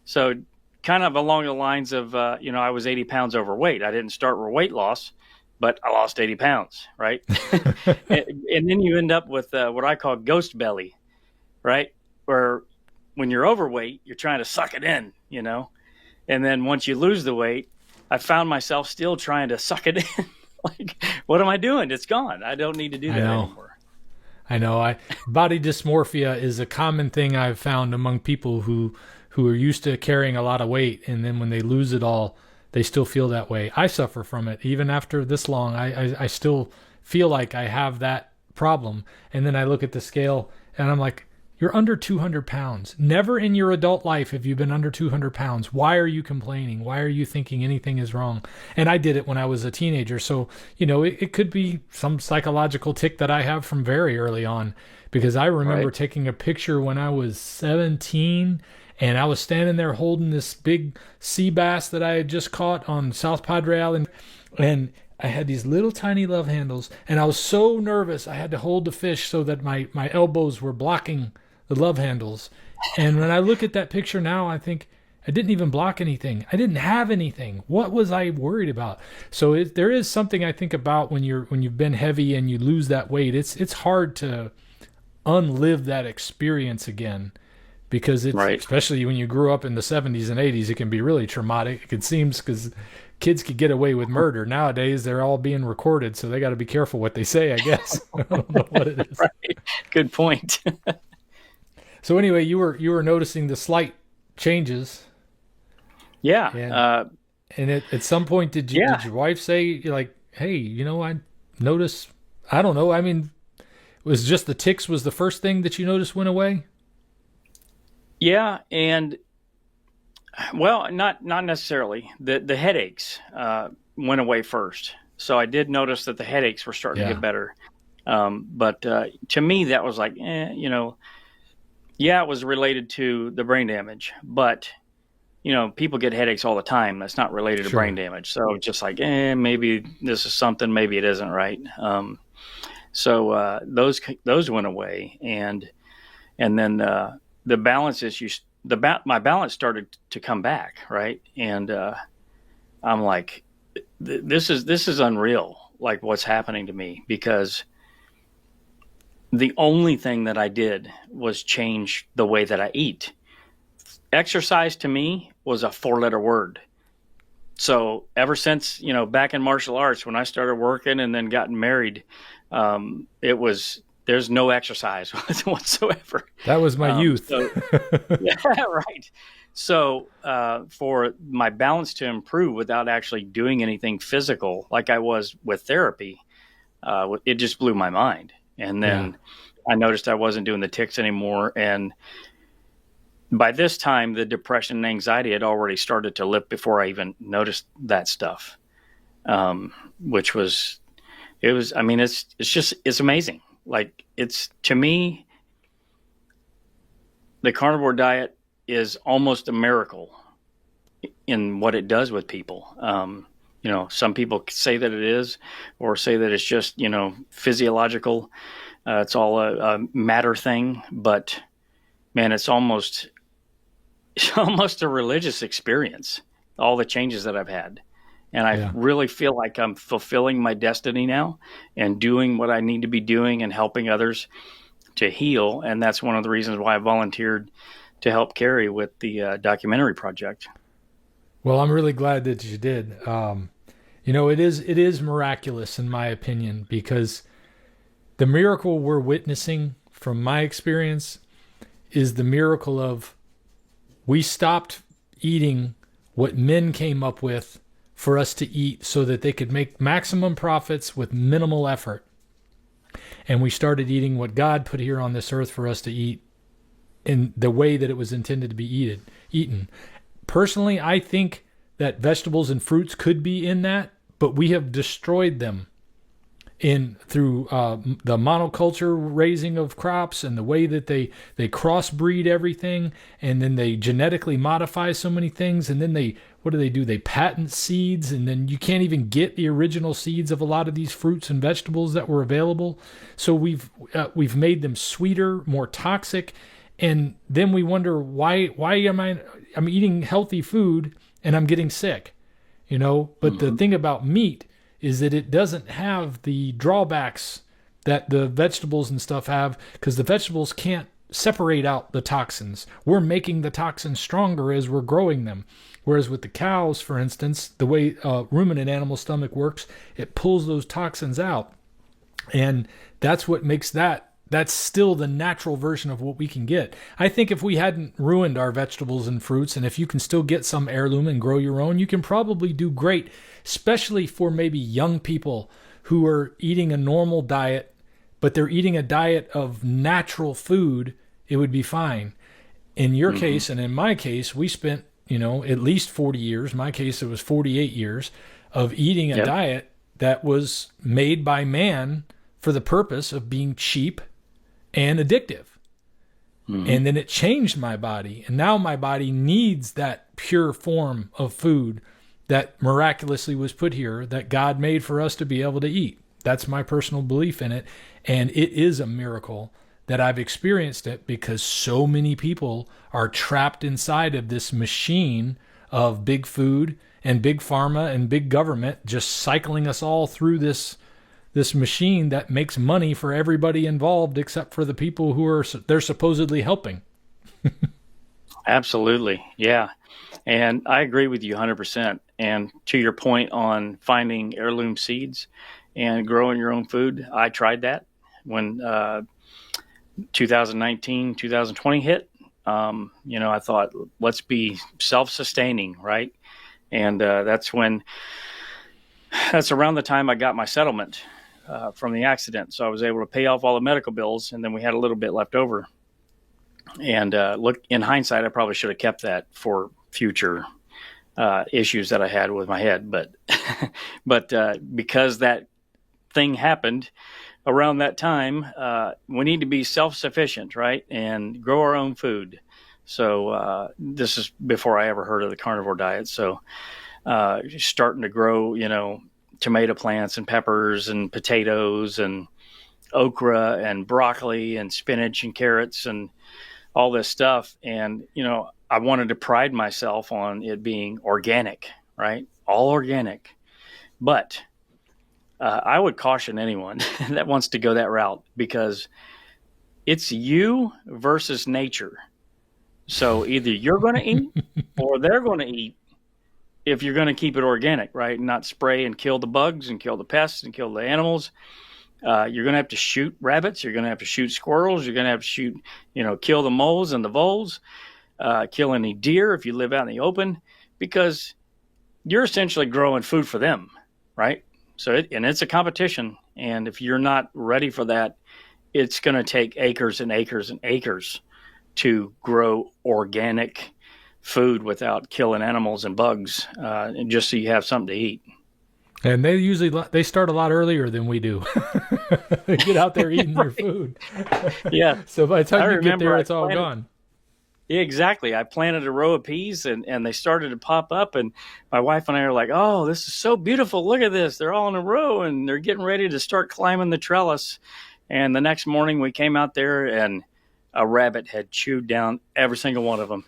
So kind of along the lines of, I was 80 pounds overweight. I didn't start with weight loss, but I lost 80 pounds. Right. And then you end up with what I call ghost belly, right? Where when you're overweight, you're trying to suck it in, and then once you lose the weight, I found myself still trying to suck it in. Like, what am I doing? It's gone. I don't need to do that anymore. I know. Body dysmorphia is a common thing I've found among people who are used to carrying a lot of weight, and then when they lose it all, they still feel that way. I suffer from it. Even after this long, I still feel like I have that problem. And then I look at the scale, and I'm like, you're under 200 pounds. Never in your adult life have you been under 200 pounds. Why are you complaining? Why are you thinking anything is wrong? And I did it when I was a teenager. So, it could be some psychological tick that I have from very early on, because I remember taking a picture when I was 17, and I was standing there holding this big sea bass that I had just caught on South Padre Island. And I had these little tiny love handles, and I was so nervous I had to hold the fish so that my elbows were blocking the love handles. And when I look at that picture now, I think I didn't even block anything. I didn't have anything. What was I worried about? So there is something I think about when you've been heavy and you lose that weight. It's hard to unlive that experience again, because it's especially when you grew up in the 70s and 80s, it can be really traumatic. It seems, because kids could get away with murder. Nowadays, they're all being recorded, so they got to be careful what they say, I guess. I don't know what it is. Right. Good point. So anyway, you were noticing the slight changes. Yeah. And at some point, did your wife say, like, hey, I notice, I don't know, I mean, was just the tics was the first thing that you noticed went away? Yeah. And well, not necessarily. The headaches went away first. So I did notice that the headaches were starting to get better. But to me, that was like, it was related to the brain damage. But, people get headaches all the time. That's not related to brain damage. So just like, maybe this is something, maybe it isn't, right? So those went away. And then the balance issues, my balance started to come back, right? And I'm like, this is unreal, like what's happening to me, because the only thing that I did was change the way that I eat. Exercise to me was a 4-letter word. So ever since, back in martial arts, when I started working and then gotten married, there's no exercise whatsoever. That was my youth. Yeah, right. So for my balance to improve without actually doing anything physical, like I was with therapy, it just blew my mind. And then I noticed I wasn't doing the tics anymore. And by this time, the depression and anxiety had already started to lift before I even noticed that stuff, which was, it's amazing. Like, to me, the carnivore diet is almost a miracle in what it does with people. Some people say that it is, or say that it's just, physiological. It's all a matter thing, but man, it's almost a religious experience, all the changes that I've had. And I really feel like I'm fulfilling my destiny now and doing what I need to be doing and helping others to heal. And that's one of the reasons why I volunteered to help Carrie with the documentary project. Well, I'm really glad that you did. It is miraculous in my opinion, because the miracle we're witnessing, from my experience, is the miracle of we stopped eating what men came up with for us to eat so that they could make maximum profits with minimal effort. And we started eating what God put here on this earth for us to eat in the way that it was intended to be eaten. Personally, I think that vegetables and fruits could be in that, but we have destroyed them through the monoculture raising of crops and the way that they crossbreed everything, and then they genetically modify so many things, and then they what do? They patent seeds, and then you can't even get the original seeds of a lot of these fruits and vegetables that were available. So we've made them sweeter, more toxic, and then we wonder why I'm eating healthy food and I'm getting sick, But the thing about meat is that it doesn't have the drawbacks that the vegetables and stuff have, because the vegetables can't separate out the toxins. We're making the toxins stronger as we're growing them. Whereas with the cows, for instance, the way a ruminant animal stomach works, it pulls those toxins out. And that's what makes that's still the natural version of what we can get. I think if we hadn't ruined our vegetables and fruits, and if you can still get some heirloom and grow your own, you can probably do great, especially for maybe young people who are eating a normal diet, but they're eating a diet of natural food. It would be fine. In your case, and in my case, we spent, at least 40 years, in my case, it was 48 years of eating a diet that was made by man for the purpose of being cheap and addictive. And then it changed my body. And now my body needs that pure form of food that miraculously was put here, that God made for us to be able to eat. That's my personal belief in it. And it is a miracle that I've experienced it, because so many people are trapped inside of this machine of big food and big pharma and big government, just cycling us all through this machine that makes money for everybody involved except for the people who they're supposedly helping. Absolutely. Yeah. And I agree with you 100%. And to your point on finding heirloom seeds and growing your own food, I tried that when 2019, 2020 hit. I thought, let's be self-sustaining, right? And that's around the time I got my settlement from the accident. So I was able to pay off all the medical bills, and then we had a little bit left over. And look, in hindsight, I probably should have kept that for future issues that I had with my head. But because that thing happened around that time, we need to be self-sufficient, right? And grow our own food. So this is before I ever heard of the carnivore diet. So starting to grow, tomato plants and peppers and potatoes and okra and broccoli and spinach and carrots and all this stuff. And, I wanted to pride myself on it being organic, right? All organic. But I would caution anyone that wants to go that route, because it's you versus nature. So either you're going to eat or they're going to eat if you're going to keep it organic, right? And not spray and kill the bugs and kill the pests and kill the animals. You're going to have to shoot rabbits. You're going to have to shoot squirrels. You're going to have to shoot, kill the moles and the voles, kill any deer if you live out in the open, because you're essentially growing food for them, right? So it's a competition. And if you're not ready for that, it's going to take acres and acres and acres to grow organic food without killing animals and bugs, and just so you have something to eat. And they start a lot earlier than we do. They get out there eating their food. Yeah. So by the time you get there, it's all gone. Yeah, exactly. I planted a row of peas and they started to pop up, and my wife and I are like, oh, this is so beautiful. Look at this. They're all in a row and they're getting ready to start climbing the trellis. And the next morning we came out there and a rabbit had chewed down every single one of them.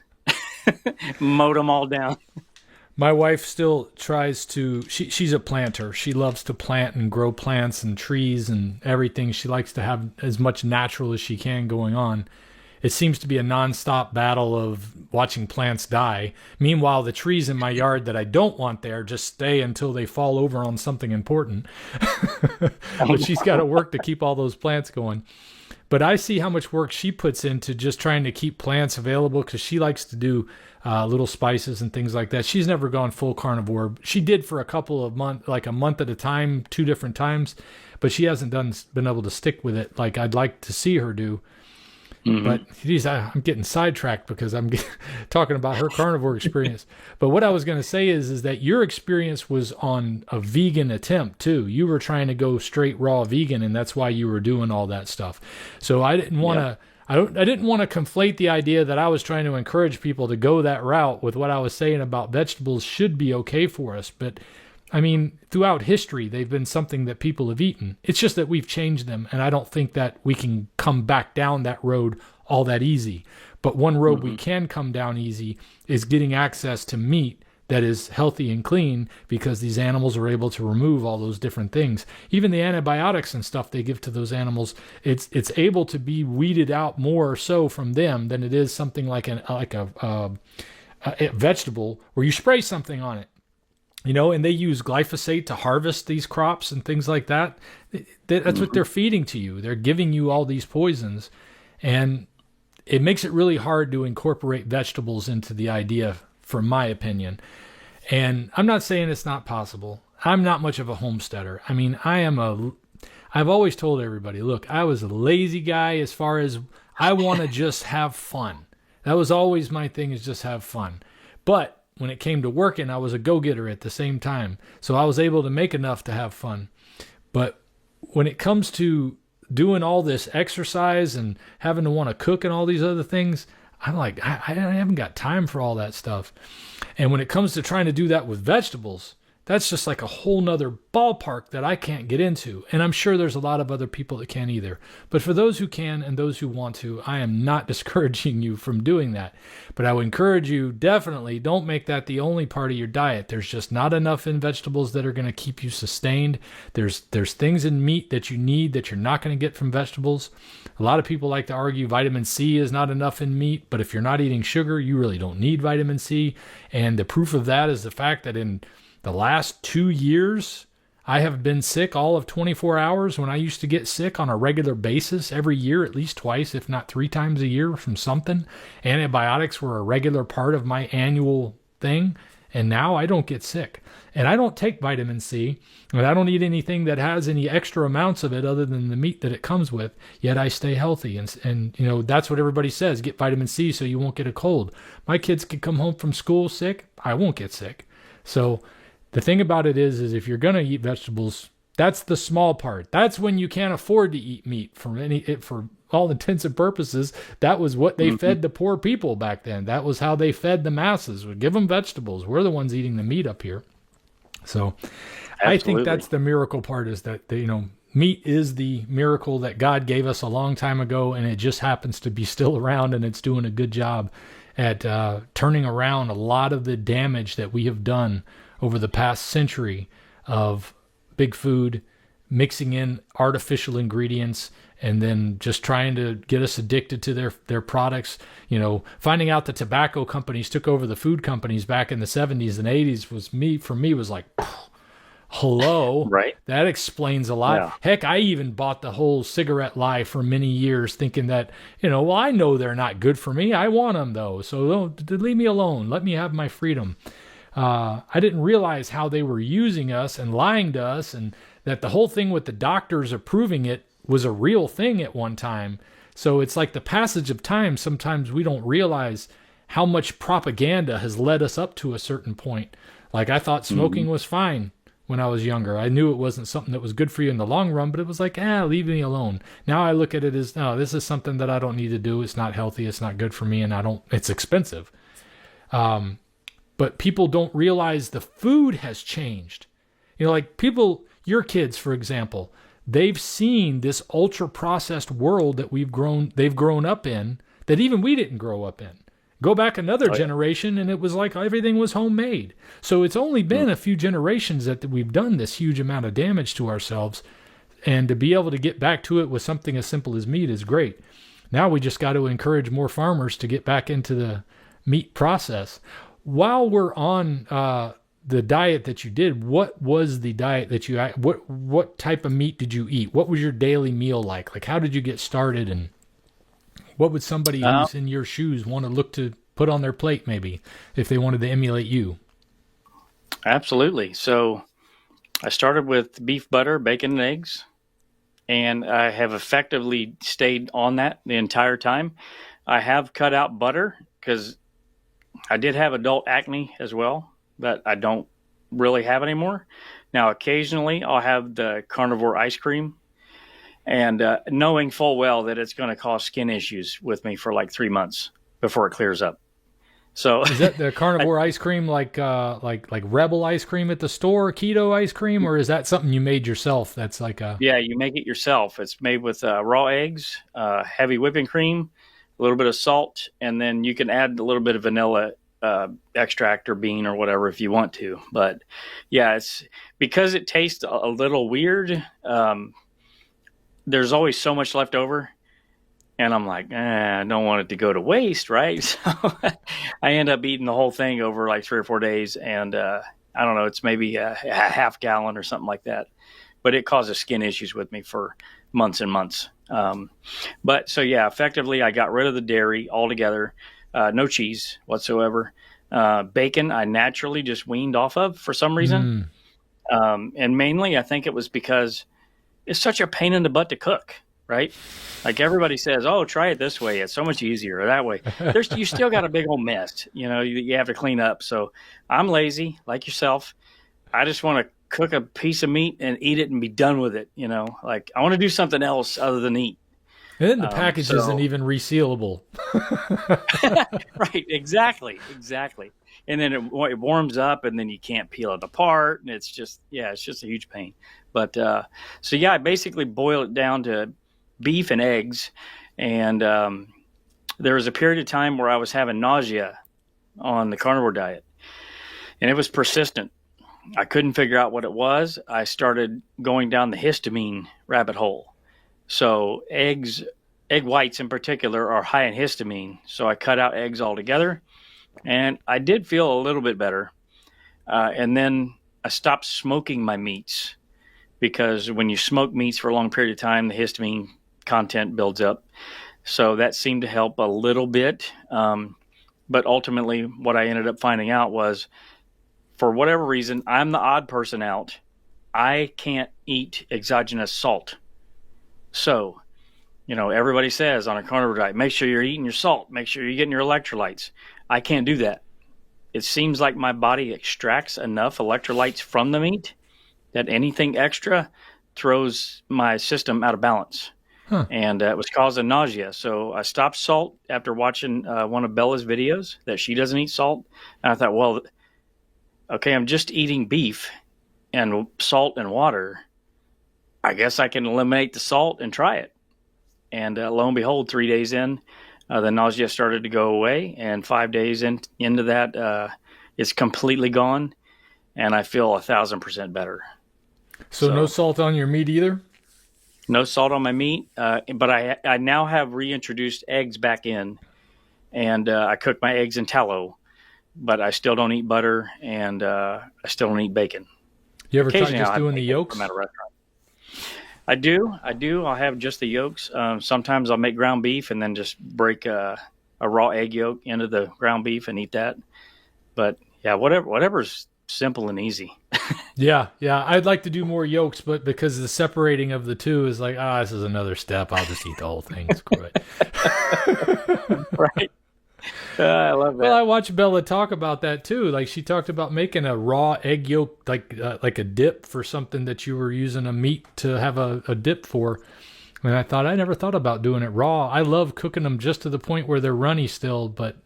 Mowed them all down. My wife still tries to, she's a planter. She loves to plant and grow plants and trees and everything. She likes to have as much natural as she can going on. It seems to be a nonstop battle of watching plants die. Meanwhile, the trees in my yard that I don't want there just stay until they fall over on something important. But she's got to work to keep all those plants going. But I see how much work she puts into just trying to keep plants available, because she likes to do little spices and things like that. She's never gone full carnivore. She did for a couple of months, like a month at a time, 2 different times, but she hasn't been able to stick with it like I'd like to see her do. Mm-hmm. But geez, I'm getting sidetracked because I'm talking about her carnivore experience. But what I was going to say is that your experience was on a vegan attempt too. You were trying to go straight raw vegan, and that's why you were doing all that stuff. So I didn't want to. I didn't want to conflate the idea that I was trying to encourage people to go that route with what I was saying about vegetables should be okay for us. But I mean, throughout history, they've been something that people have eaten. It's just that we've changed them. And I don't think that we can come back down that road all that easy. But one road we can come down easy is getting access to meat that is healthy and clean, because these animals are able to remove all those different things. Even the antibiotics and stuff they give to those animals, it's able to be weeded out more so from them than it is something like a vegetable where you spray something on it. And they use glyphosate to harvest these crops and things like that. That's what they're feeding to you. They're giving you all these poisons, and it makes it really hard to incorporate vegetables into the idea, from my opinion. And I'm not saying it's not possible. I'm not much of a homesteader. I mean, I've always told everybody, look, I was a lazy guy as far as I want to just have fun. That was always my thing, is just have fun. But when it came to working, I was a go-getter at the same time. So I was able to make enough to have fun. But when it comes to doing all this exercise and having to want to cook and all these other things, I'm like, I haven't got time for all that stuff. And when it comes to trying to do that with vegetables, that's just like a whole nother ballpark that I can't get into. And I'm sure there's a lot of other people that can't either. But for those who can and those who want to, I am not discouraging you from doing that. But I would encourage you, definitely don't make that the only part of your diet. There's just not enough in vegetables that are going to keep you sustained. There's things in meat that you need that you're not going to get from vegetables. A lot of people like to argue vitamin C is not enough in meat, but if you're not eating sugar, you really don't need vitamin C. And the proof of that is the fact that in the last 2 years, I have been sick all of 24 hours when I used to get sick on a regular basis every year, at least twice, if not 3 times a year from something. Antibiotics were a regular part of my annual thing, and now I don't get sick. And I don't take vitamin C, and I don't eat anything that has any extra amounts of it other than the meat that it comes with, yet I stay healthy. And that's what everybody says, get vitamin C so you won't get a cold. My kids can come home from school sick, I won't get sick. So the thing about it is if you're going to eat vegetables, that's the small part. That's when you can't afford to eat meat for all intents and purposes. That was what they fed the poor people back then. That was how they fed the masses. Would give them vegetables. We're the ones eating the meat up here. So absolutely. I think that's the miracle part, is that, meat is the miracle that God gave us a long time ago, and it just happens to be still around, and it's doing a good job at turning around a lot of the damage that we have done over the past century of big food, mixing in artificial ingredients, and then just trying to get us addicted to their products. Finding out that tobacco companies took over the food companies back in the 70s and 80s was like, hello. Right. That explains a lot. Yeah. Heck, I even bought the whole cigarette lie for many years, thinking that, I know they're not good for me. I want them, though. So leave me alone. Let me have my freedom. I didn't realize how they were using us and lying to us, and that the whole thing with the doctors approving it was a real thing at one time. So it's like the passage of time. Sometimes we don't realize how much propaganda has led us up to a certain point. Like, I thought smoking was fine when I was younger. I knew it wasn't something that was good for you in the long run, but it was like, leave me alone. Now I look at it as, no, this is something that I don't need to do. It's not healthy. It's not good for me. And it's expensive. But people don't realize the food has changed. Like people, your kids, for example, they've seen this ultra processed world that they've grown up in, that even we didn't grow up in. Go back another generation and it was like everything was homemade. So it's only been a few generations that we've done this huge amount of damage to ourselves. And to be able to get back to it with something as simple as meat is great. Now we just got to encourage more farmers to get back into the meat process. While we're on the diet that you did, what was the diet that you, what type of meat did you eat? What was your daily meal like? Like, how did you get started, and what would somebody who's in your shoes want to look to put on their plate, maybe, if they wanted to emulate you? Absolutely. So I started with beef butter, bacon, and eggs, and I have effectively stayed on that the entire time. I have cut out butter because I did have adult acne as well that I don't really have anymore. Now, occasionally I'll have the carnivore ice cream, and knowing full well that it's going to cause skin issues with me for like 3 months before it clears up. So Is that the carnivore ice cream like Rebel ice cream at the store, keto ice cream, or is that something you made yourself? That's like a yeah, you make it yourself. It's made with raw eggs, heavy whipping cream, a little bit of salt, and then you can add a little bit of vanilla extract or bean or whatever if you want to. But yeah, it's because it tastes a little weird. There's always so much left over. And I'm like, I don't want it to go to waste, right? So I end up eating the whole thing over like 3 or 4 days. And I don't know, it's maybe a half gallon or something like that. But it causes skin issues with me for months and months. But so, yeah, effectively, I got rid of the dairy altogether. No cheese whatsoever. Bacon, I naturally just weaned off of for some reason. And mainly, I think it was because it's such a pain in the butt to cook, right? Like everybody says, oh, try it this way. It's so much easier or that way. You still got a big old mess, you have to clean up. So I'm lazy, like yourself. I just want to cook a piece of meat and eat it and be done with it. Like I want to do something else other than eat. And then the package isn't even resealable. Right, exactly. And then it warms up, and then you can't peel it apart, and it's just a huge pain. But so yeah, I basically boil it down to beef and eggs, and there was a period of time where I was having nausea on the carnivore diet, and it was persistent. I couldn't figure out what it was. I started going down the histamine rabbit hole. So egg whites in particular are high in histamine. So I cut out eggs altogether, and I did feel a little bit better. And then I stopped smoking my meats because when you smoke meats for a long period of time, the histamine content builds up. So that seemed to help a little bit. But ultimately, what I ended up finding out was, for whatever reason, I'm the odd person out. I can't eat exogenous salt. So, everybody says on a carnivore diet, make sure you're eating your salt, make sure you're getting your electrolytes. I can't do that. It seems like my body extracts enough electrolytes from the meat that anything extra throws my system out of balance. And it was causing nausea. So I stopped salt after watching one of Bella's videos that she doesn't eat salt. And I thought, well, okay, I'm just eating beef and salt and water. I guess I can eliminate the salt and try it. And lo and behold, 3 days in, the nausea started to go away. And 5 days into that, it's completely gone. And I feel 1,000% better. So no salt on your meat either? No salt on my meat. But I now have reintroduced eggs back in. And I cook my eggs in tallow. But I still don't eat butter. And I still don't eat bacon. You ever try just doing the yolks? I'm at a restaurant. I do. I'll have just the yolks. Sometimes I'll make ground beef and then just break a raw egg yolk into the ground beef and eat that. But yeah, whatever's simple and easy. Yeah. I'd like to do more yolks, but because the separating of the two is like, this is another step. I'll just eat the whole thing. Screw it. Right. I love that. Well, I watched Bella talk about that too. Like she talked about making a raw egg yolk, like a dip for something that you were using a meat to have a dip for. And I thought, I never thought about doing it raw. I love cooking them just to the point where they're runny still. But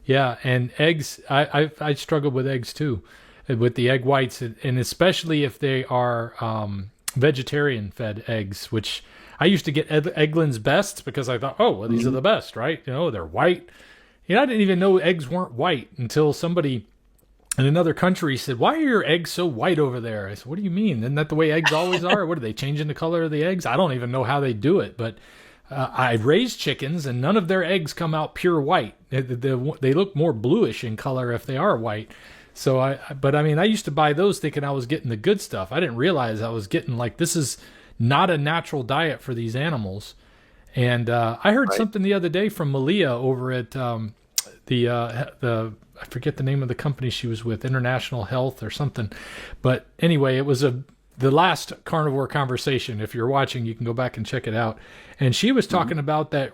yeah, and eggs, I struggle with eggs too, with the egg whites, and especially if they are vegetarian fed eggs, which I used to get Eggland's Best because I thought, well, these are the best, right? They're white. I didn't even know eggs weren't white until somebody in another country said, why are your eggs so white over there? I said, what do you mean? Isn't that the way eggs always are? What are they changing the color of the eggs? I don't even know how they do it, but I raised chickens and none of their eggs come out pure white. They look more bluish in color if they are white. So I used to buy those thinking I was getting the good stuff. I didn't realize I was getting this is not a natural diet for these animals. And I heard something the other day from Malia over at the I forget the name of the company she was with, International Health or something. But anyway, it was the last carnivore conversation. If you're watching, you can go back and check it out. And she was talking about that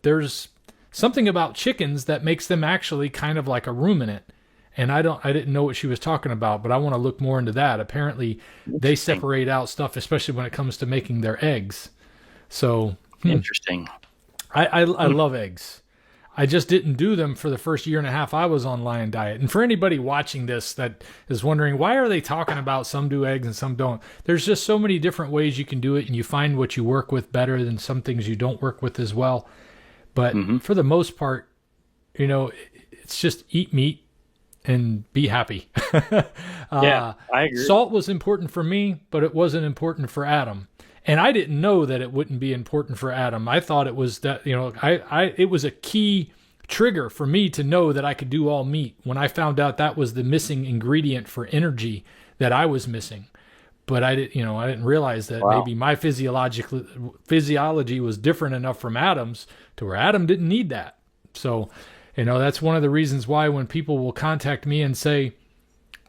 there's something about chickens that makes them actually kind of like a ruminant. And I didn't know what she was talking about, but I want to look more into that. Apparently, they separate out stuff, especially when it comes to making their eggs. So Interesting. I love eggs. I just didn't do them for the first year and a half I was on Lion Diet. And for anybody watching this that is wondering, why are they talking about some do eggs and some don't? There's just so many different ways you can do it, and you find what you work with better than some things you don't work with as well. But for the most part, it's just eat meat and be happy. Yeah, I agree. Salt was important for me, but it wasn't important for Adam. And I didn't know that it wouldn't be important for Adam. I thought it was that, it was a key trigger for me to know that I could do all meat when I found out that was the missing ingredient for energy that I was missing. But I didn't realize that maybe my physiology was different enough from Adam's to where Adam didn't need that. So, that's one of the reasons why when people will contact me and say,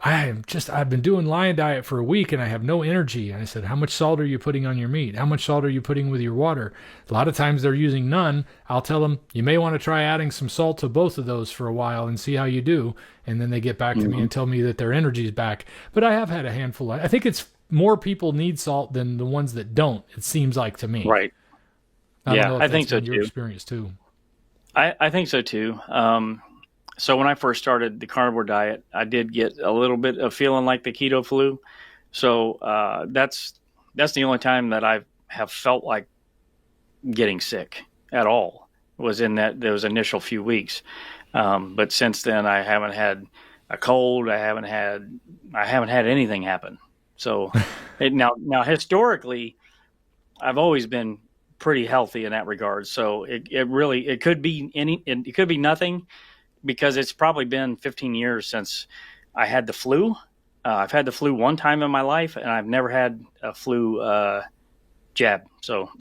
I've been doing Lion Diet for a week and I have no energy. And I said, how much salt are you putting on your meat? How much salt are you putting with your water? A lot of times they're using none. I'll tell them, you may want to try adding some salt to both of those for a while and see how you do. And then they get back to me and tell me that their energy is back. But I have had a handful. I think it's more people need salt than the ones that don't, it seems like to me. Right. I think so too. Your experience too. I think so too. So when I first started the carnivore diet, I did get a little bit of feeling like the keto flu. So that's the only time that I have felt like getting sick at all, was in those initial few weeks. But since then, I haven't had a cold. I haven't had anything happen. So now historically, I've always been pretty healthy in that regard. So it could be nothing, because it's probably been 15 years since I had the flu. I've had the flu one time in my life, and I've never had a flu jab. So,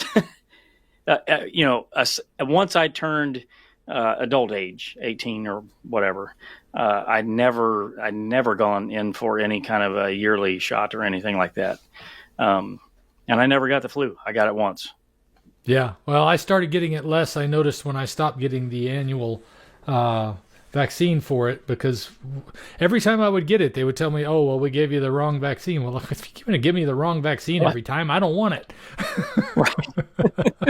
once I turned adult age, 18 or whatever, I'd never gone in for any kind of a yearly shot or anything like that. And I never got the flu. I got it once. Yeah. Well, I started getting it less. I noticed when I stopped getting the annual vaccine for it, because every time I would get it, they would tell me, oh, well, we gave you the wrong vaccine. Well, if you're going to give me the wrong vaccine every time, I don't want it. Right.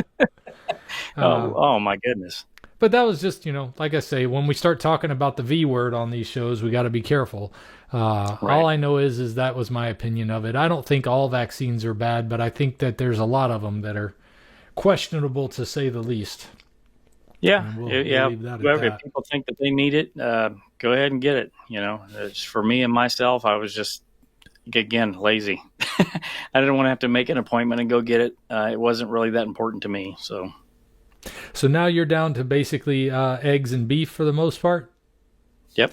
Oh, my goodness. But that was just, like I say, when we start talking about the V word on these shows, we got to be careful. Right. All I know is that was my opinion of it. I don't think all vaccines are bad, but I think that there's a lot of them that are questionable, to say the least. Yeah, if people think that they need it, go ahead and get it. It's for me and myself. I was just, again, lazy. I didn't want to have to make an appointment and go get it. It wasn't really that important to me. So now you're down to basically eggs and beef for the most part? Yep.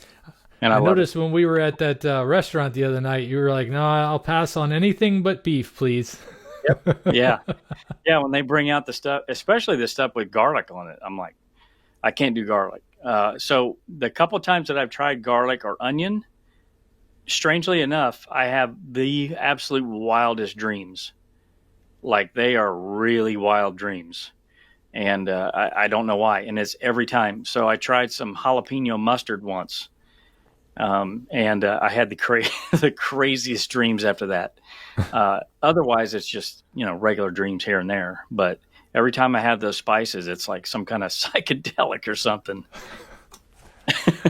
And I noticed when we were at that restaurant the other night, you were like, no, I'll pass on anything but beef, please. Yep. Yeah. When they bring out the stuff, especially the stuff with garlic on it, I'm like, I can't do garlic. So the couple of times that I've tried garlic or onion, strangely enough, I have the absolute wildest dreams. Like, they are really wild dreams. And I don't know why. And it's every time. So I tried some jalapeno mustard once. And I had the craziest dreams after that. Otherwise, it's just, regular dreams here and there. But every time I have those spices, it's like some kind of psychedelic or something.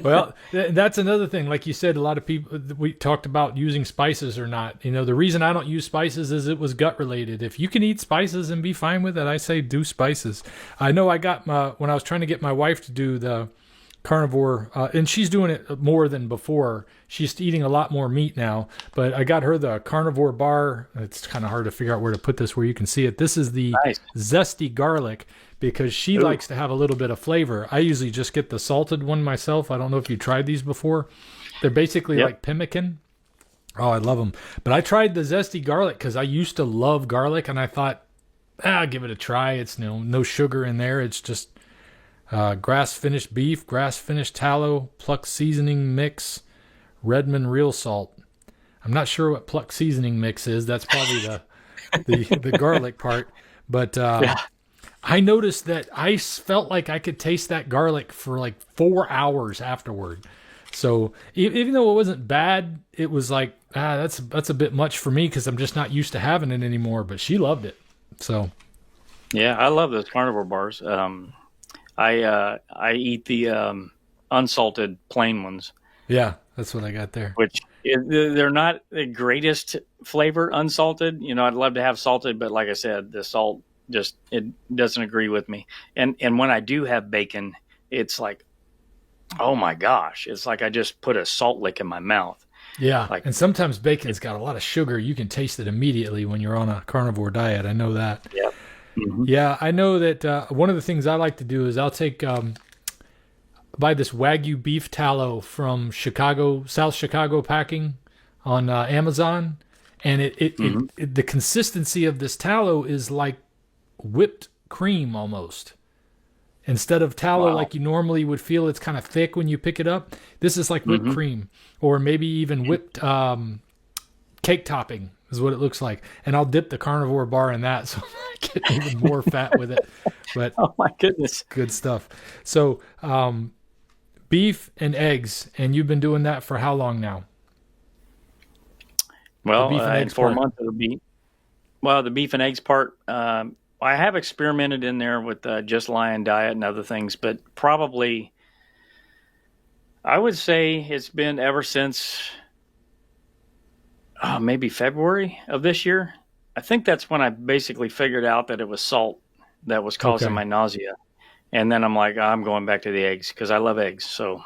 Well, that's another thing. Like you said, a lot of people, we talked about using spices or not. The reason I don't use spices is it was gut related. If you can eat spices and be fine with it, I say do spices. I know I got when I was trying to get my wife to do the carnivore, and she's doing it more than before. She's eating a lot more meat now, but I got her the carnivore bar. It's kind of hard to figure out where to put this where you can see it. This is the zesty garlic, because she likes to have a little bit of flavor. I usually just get the salted one myself. I don't know if you tried these before. They're basically like pemmican. Oh, I love them. But I tried the zesty garlic because I used to love garlic, and I thought, I'll give it a try. It's no sugar in there. It's just grass-finished beef, grass-finished tallow, plucked seasoning mix, Redmond real salt. I'm not sure what plucked seasoning mix is. That's probably the garlic part. But I noticed that I felt like I could taste that garlic for like 4 hours afterward. So even though it wasn't bad, it was like, that's a bit much for me because I'm just not used to having it anymore. But she loved it. So Yeah, I love those carnivore bars. I eat the unsalted plain ones, yeah, that's what I got there. which they're not the greatest flavor unsalted. I'd love to have salted, but like I said, the salt just it doesn't agree with me. And when I do have bacon, it's like, oh my gosh, it's like I just put a salt lick in my mouth. Yeah, Like, and sometimes bacon's got a lot of sugar. You can taste it immediately when you're on a carnivore diet. I know that. yeah. Hmm. Yeah, I know that one of the things I like to do is I'll take buy this Wagyu beef tallow from Chicago, South Chicago Packing on Amazon, and Hmm. the consistency of this tallow is like whipped cream almost. Instead of tallow Wow. like you normally would feel, it's kind of thick when you pick it up. This is like whipped Hmm. cream, or maybe even whipped cake topping is what it looks like. And I'll dip the carnivore bar in that, so I get even more fat with it. But Oh my goodness. good stuff. So beef and eggs, and you've been doing that for how long now? The Well, beef and in eggs part. 4 months it'll be. Well, the beef and eggs part, I have experimented in there with just lion diet and other things, but probably I would say it's been ever since maybe February of this year. I think that's when I basically figured out that it was salt that was causing Okay. my nausea. And then I'm like, I'm going back to the eggs because I love eggs. So,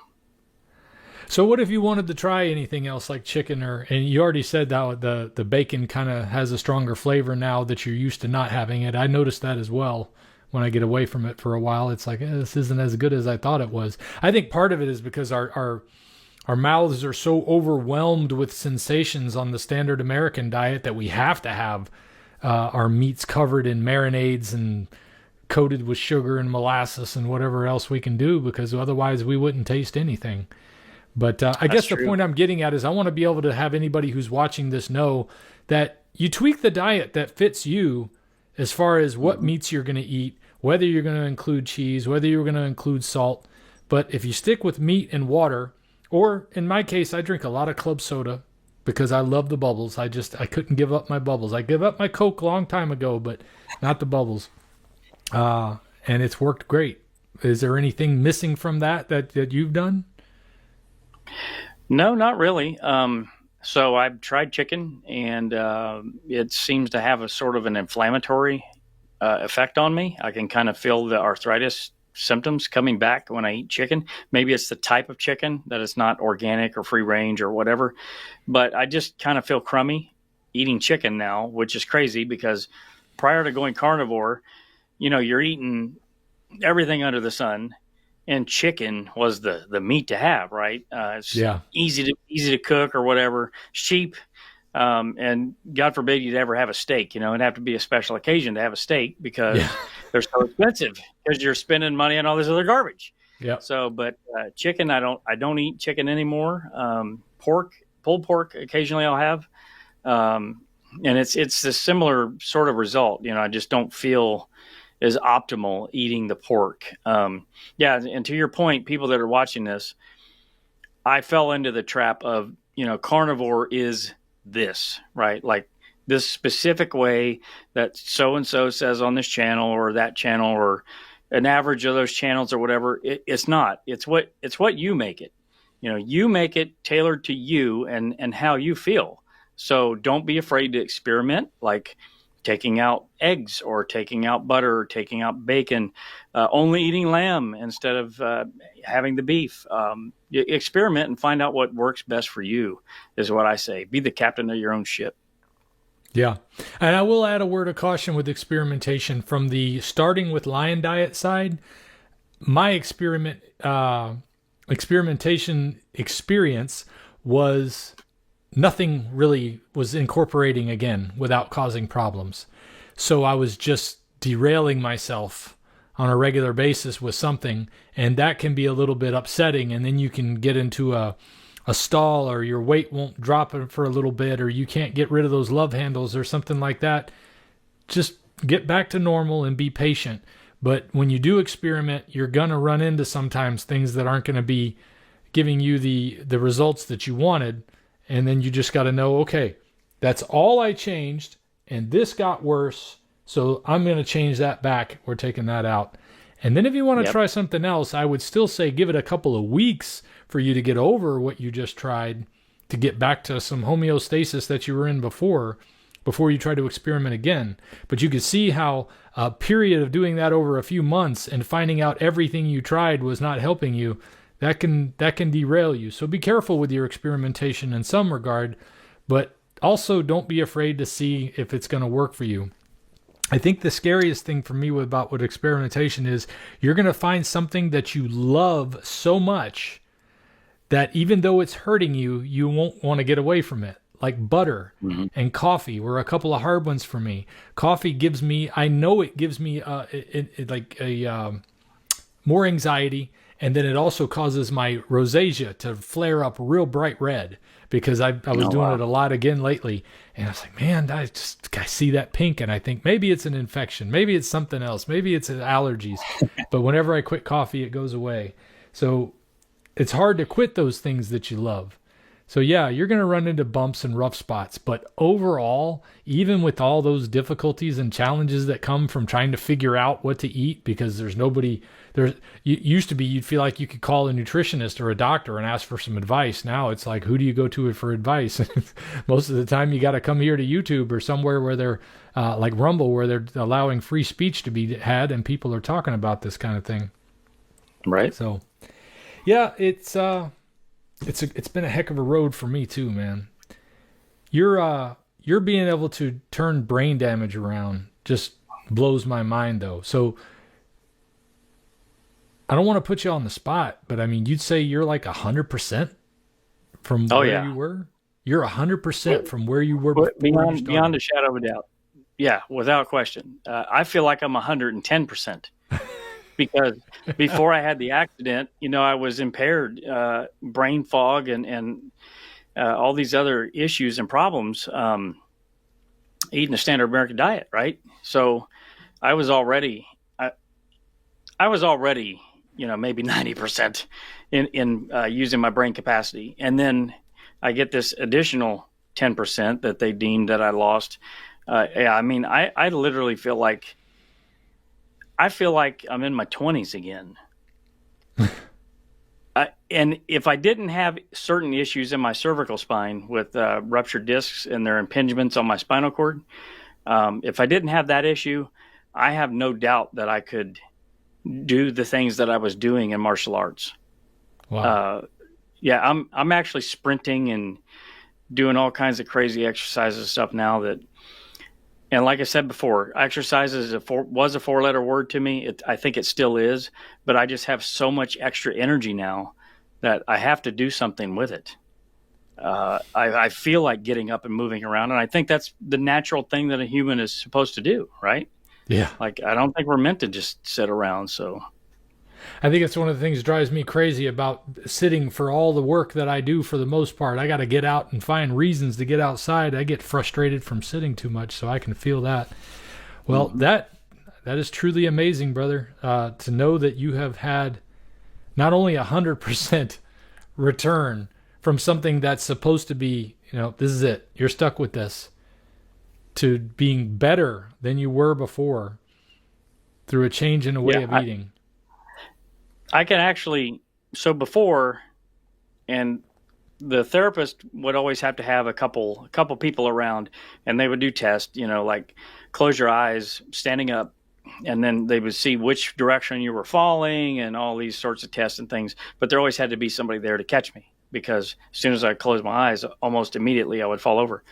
So what if you wanted to try anything else like chicken, or and you already said that the bacon kind of has a stronger flavor now that you're used to not having it. I noticed that as well. When I get away from it for a while, it's like, this isn't as good as I thought it was. I think part of it is because our mouths are so overwhelmed with sensations on the standard American diet that we have to have our meats covered in marinades and coated with sugar and molasses and whatever else we can do, because otherwise we wouldn't taste anything. But I that's guess the true. point I'm getting at is I want to be able to have anybody who's watching this know that you tweak the diet that fits you as far as what Hmm. meats you're going to eat, whether you're going to include cheese, whether you're going to include salt. But if you stick with meat and water, or in my case, I drink a lot of club soda because I love the bubbles. I couldn't give up my bubbles. I gave up my Coke a long time ago, but not the bubbles. And it's worked great. Is there anything missing from that you've done? No, not really. So I've tried chicken, and it seems to have a sort of an inflammatory effect on me. I can kind of feel the arthritis symptoms coming back when I eat chicken. Maybe it's the type of chicken that it's not organic or free range or whatever, but I just kind of feel crummy eating chicken now, which is crazy because prior to going carnivore, you're eating everything under the sun, and chicken was the meat to have, right? It's Yeah. easy to cook or whatever, cheap, and God forbid you'd ever have a steak. It'd have to be a special occasion to have a steak Yeah. because they're so expensive because you're spending money on all this other garbage. Yep. So, but chicken, I don't eat chicken anymore. Pork, pulled pork, occasionally I'll have, and it's a similar sort of result. I just don't feel is optimal eating the pork. Yeah, and to your point, people that are watching this, I fell into the trap of, carnivore is this, right? Like this specific way that so and so says on this channel or that channel or an average of those channels or whatever. It's not. It's what you make it. You make it tailored to you and how you feel. So don't be afraid to experiment. Like taking out eggs or taking out butter or taking out bacon, only eating lamb instead of having the beef. Experiment and find out what works best for you is what I say. Be the captain of your own ship. Yeah. And I will add a word of caution with experimentation from the starting with lion diet side. My experimentation experience was nothing really was incorporating again without causing problems. So I was just derailing myself on a regular basis with something, and that can be a little bit upsetting. And then you can get into a stall, or your weight won't drop for a little bit, or you can't get rid of those love handles or something like that. Just get back to normal and be patient. But when you do experiment, you're going to run into sometimes things that aren't going to be giving you the results that you wanted. And then you just got to know, okay, that's all I changed, and this got worse, so I'm going to change that back. We're taking that out. And then if you want to try something else, I would still say give it a couple of weeks for you to get over what you just tried, to get back to some homeostasis that you were in before you try to experiment again. But you could see how a period of doing that over a few months and finding out everything you tried was not helping you, that can derail you. So be careful with your experimentation in some regard, but also don't be afraid to see if it's going to work for you. I think the scariest thing for me about experimentation is you're going to find something that you love so much that even though it's hurting you, you won't want to get away from it. Like butter and coffee were a couple of hard ones for me. Coffee gives me, I know it gives me more anxiety, and then it also causes my rosacea to flare up real bright red because I was doing it a lot again lately. And I was like, man, I see that pink and I think maybe it's an infection. Maybe it's something else. Maybe it's allergies. But whenever I quit coffee, it goes away. So it's hard to quit those things that you love. So yeah, you're going to run into bumps and rough spots, but overall, even with all those difficulties and challenges that come from trying to figure out what to eat, because there's nobody there, used to be, you'd feel like you could call a nutritionist or a doctor and ask for some advice. Now it's like, who do you go to for advice? Most of the time you got to come here to YouTube or somewhere where they're like Rumble, where they're allowing free speech to be had and people are talking about this kind of thing. Right. So yeah, it's been a heck of a road for me too, man. You're being able to turn brain damage around just blows my mind though. So I don't want to put you on the spot, but I mean, you'd say you're like 100% from where you were? You're 100% from where you were beyond a shadow of a doubt. Yeah, without question. I feel like I'm 110%. Because before I had the accident, I was impaired, brain fog and all these other issues and problems, eating a standard American diet, right? So I was already, maybe 90% in using my brain capacity. And then I get this additional 10% that they deemed that I lost. I literally feel like I'm in my 20s again. And if I didn't have certain issues in my cervical spine with ruptured discs and their impingements on my spinal cord, if I didn't have that issue, I have no doubt that I could do the things that I was doing in martial arts. Wow. I'm actually sprinting and doing all kinds of crazy exercises and stuff now that. And like I said before, exercise was a four-letter word to me. I think it still is, but I just have so much extra energy now that I have to do something with it. I feel like getting up and moving around, and I think that's the natural thing that a human is supposed to do, right? Yeah. Like, I don't think we're meant to just sit around, so... I think it's one of the things that drives me crazy about sitting for all the work that I do for the most part. I got to get out and find reasons to get outside. I get frustrated from sitting too much, so I can feel that. Well, that is truly amazing, brother, to know that you have had not only 100% return from something that's supposed to be, this is it. You're stuck with this, to being better than you were before through a change in a way of eating. I can actually, so before, and the therapist would always have to have a couple people around, and they would do tests, like close your eyes, standing up, and then they would see which direction you were falling and all these sorts of tests and things. But there always had to be somebody there to catch me, because as soon as I closed my eyes, almost immediately I would fall over.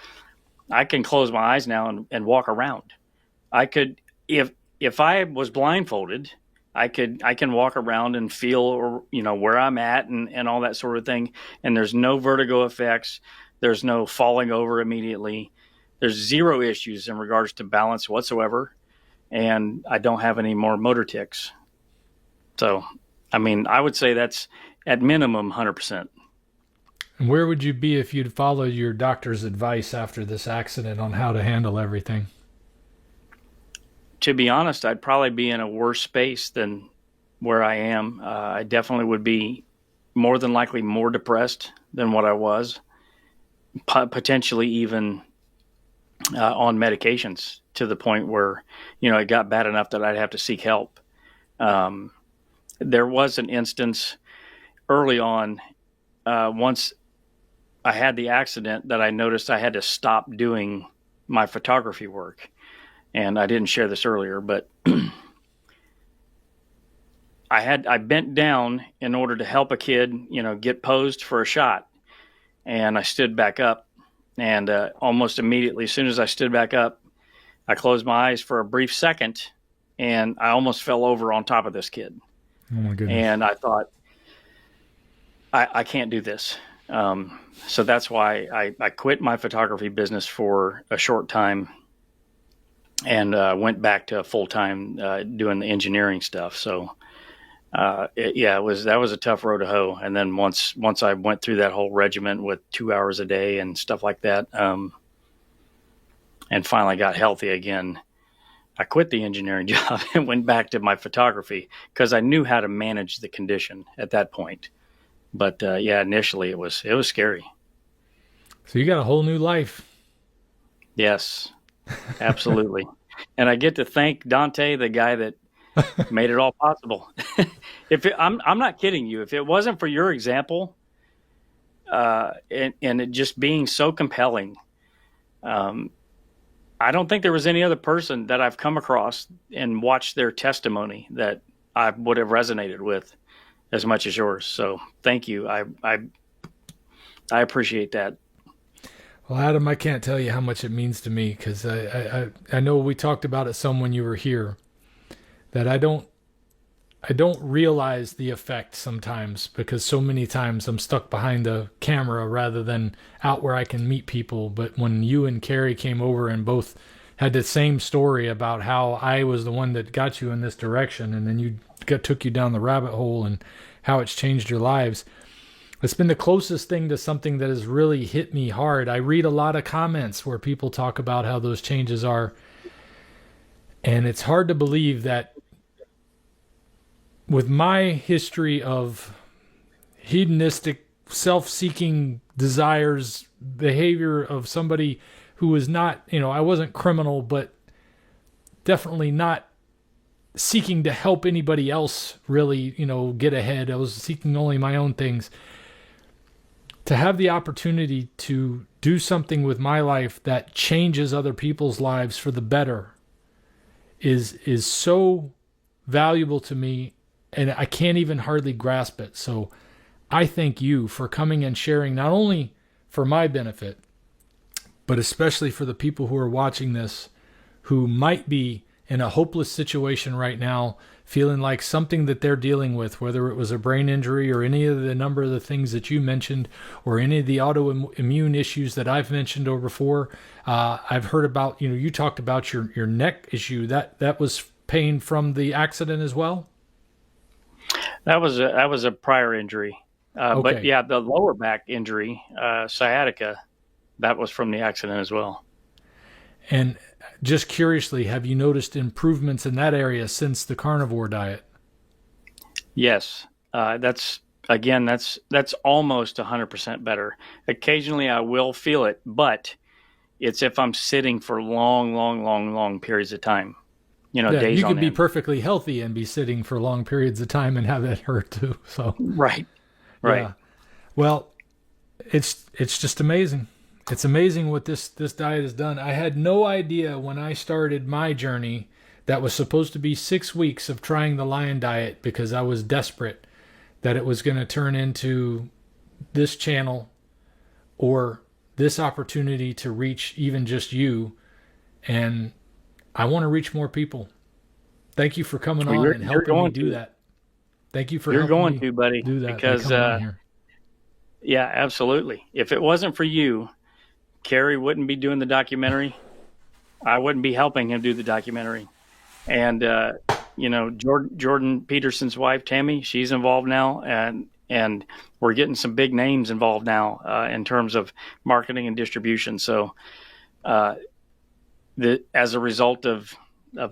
I can close my eyes now and walk around. I could, if I was blindfolded, I can walk around and feel, where I'm at and all that sort of thing. And there's no vertigo effects. There's no falling over immediately. There's zero issues in regards to balance whatsoever. And I don't have any more motor tics. So, I would say that's at minimum 100%. And where would you be if you'd followed your doctor's advice after this accident on how to handle everything? To be honest, I'd probably be in a worse space than where I am. I definitely would be more than likely more depressed than what I was, potentially even on medications to the point where, it got bad enough that I'd have to seek help. There was an instance early on, once I had the accident, that I noticed I had to stop doing my photography work. And I didn't share this earlier, but I bent down in order to help a kid, get posed for a shot. And I stood back up, and almost immediately, as soon as I stood back up, I closed my eyes for a brief second, and I almost fell over on top of this kid. Oh my goodness. And I thought, I can't do this. So that's why I quit my photography business for a short time and went back to full-time doing the engineering stuff. So that was a tough road to hoe. And then once I went through that whole regiment with 2 hours a day and stuff like that, and finally got healthy again, I quit the engineering job and went back to my photography because I knew how to manage the condition at that point. But initially it was scary. So you got a whole new life. Yes, absolutely. And I get to thank Dante, the guy that made it all possible. I'm not kidding you. If it wasn't for your example, and it just being so compelling, I don't think there was any other person that I've come across and watched their testimony that I would have resonated with as much as yours. So thank you. I appreciate that. Well, Adam, I can't tell you how much it means to me, because I know we talked about it some when you were here, that I don't realize the effect sometimes, because so many times I'm stuck behind the camera rather than out where I can meet people. But when you and Carrie came over and both had the same story about how I was the one that got you in this direction, and then took you down the rabbit hole, and how it's changed your lives, it's been the closest thing to something that has really hit me hard. I read a lot of comments where people talk about how those changes are, and it's hard to believe that with my history of hedonistic, self-seeking desires, behavior of somebody who was not, I wasn't criminal, but definitely not seeking to help anybody else really, get ahead. I was seeking only my own things. To have the opportunity to do something with my life that changes other people's lives for the better is so valuable to me, and I can't even hardly grasp it. So I thank you for coming and sharing, not only for my benefit, but especially for the people who are watching this, who might be in a hopeless situation right now, feeling like something that they're dealing with, whether it was a brain injury or any of the number of the things that you mentioned, or any of the autoimmune issues that I've mentioned over before. I've heard about, you talked about your neck issue. That was pain from the accident as well? That was a prior injury. Okay. But yeah, the lower back injury, sciatica, that was from the accident as well. And just curiously, have you noticed improvements in that area since the carnivore diet? Yes. That's almost 100% better. Occasionally I will feel it, but it's if I'm sitting for long periods of time. Days you on could be end. perfectly healthy and be sitting for long periods of time and have that hurt too. So Right. yeah. Well, it's just amazing. It's amazing what this diet has done. I had no idea when I started my journey that was supposed to be 6 weeks of trying the Lion diet, because I was desperate, that it was going to turn into this channel or this opportunity to reach even just you. And I want to reach more people. Thank you for coming on and helping me do that. Thank you for helping me buddy, do that. because yeah, absolutely. If it wasn't for you, Carrie wouldn't be doing the documentary. I wouldn't be helping him do the documentary. And Jordan Peterson's wife, Tammy, she's involved now, and we're getting some big names involved now in terms of marketing and distribution. So as a result of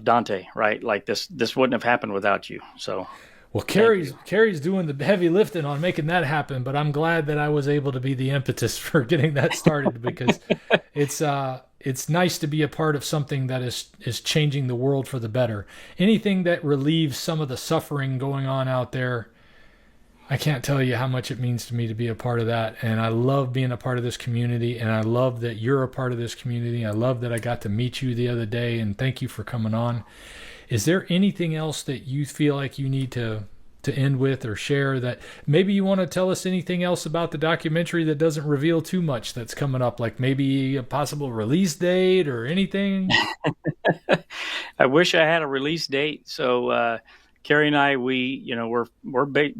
Dante, right? Like this wouldn't have happened without you. So Well, Thank you. Carrie's doing the heavy lifting on making that happen, but I'm glad that I was able to be the impetus for getting that started because it's nice to be a part of something that is changing the world for the better. Anything that relieves some of the suffering going on out there, I can't tell you how much it means to me to be a part of that. And I love being a part of this community, and I love that you're a part of this community. I love that I got to meet you the other day, and thank you for coming on. Is there anything else that you feel like you need to end with or share, that maybe you want to tell us anything else about the documentary that doesn't reveal too much that's coming up, like maybe a possible release date or anything? I wish I had a release date. So Carrie and I, we're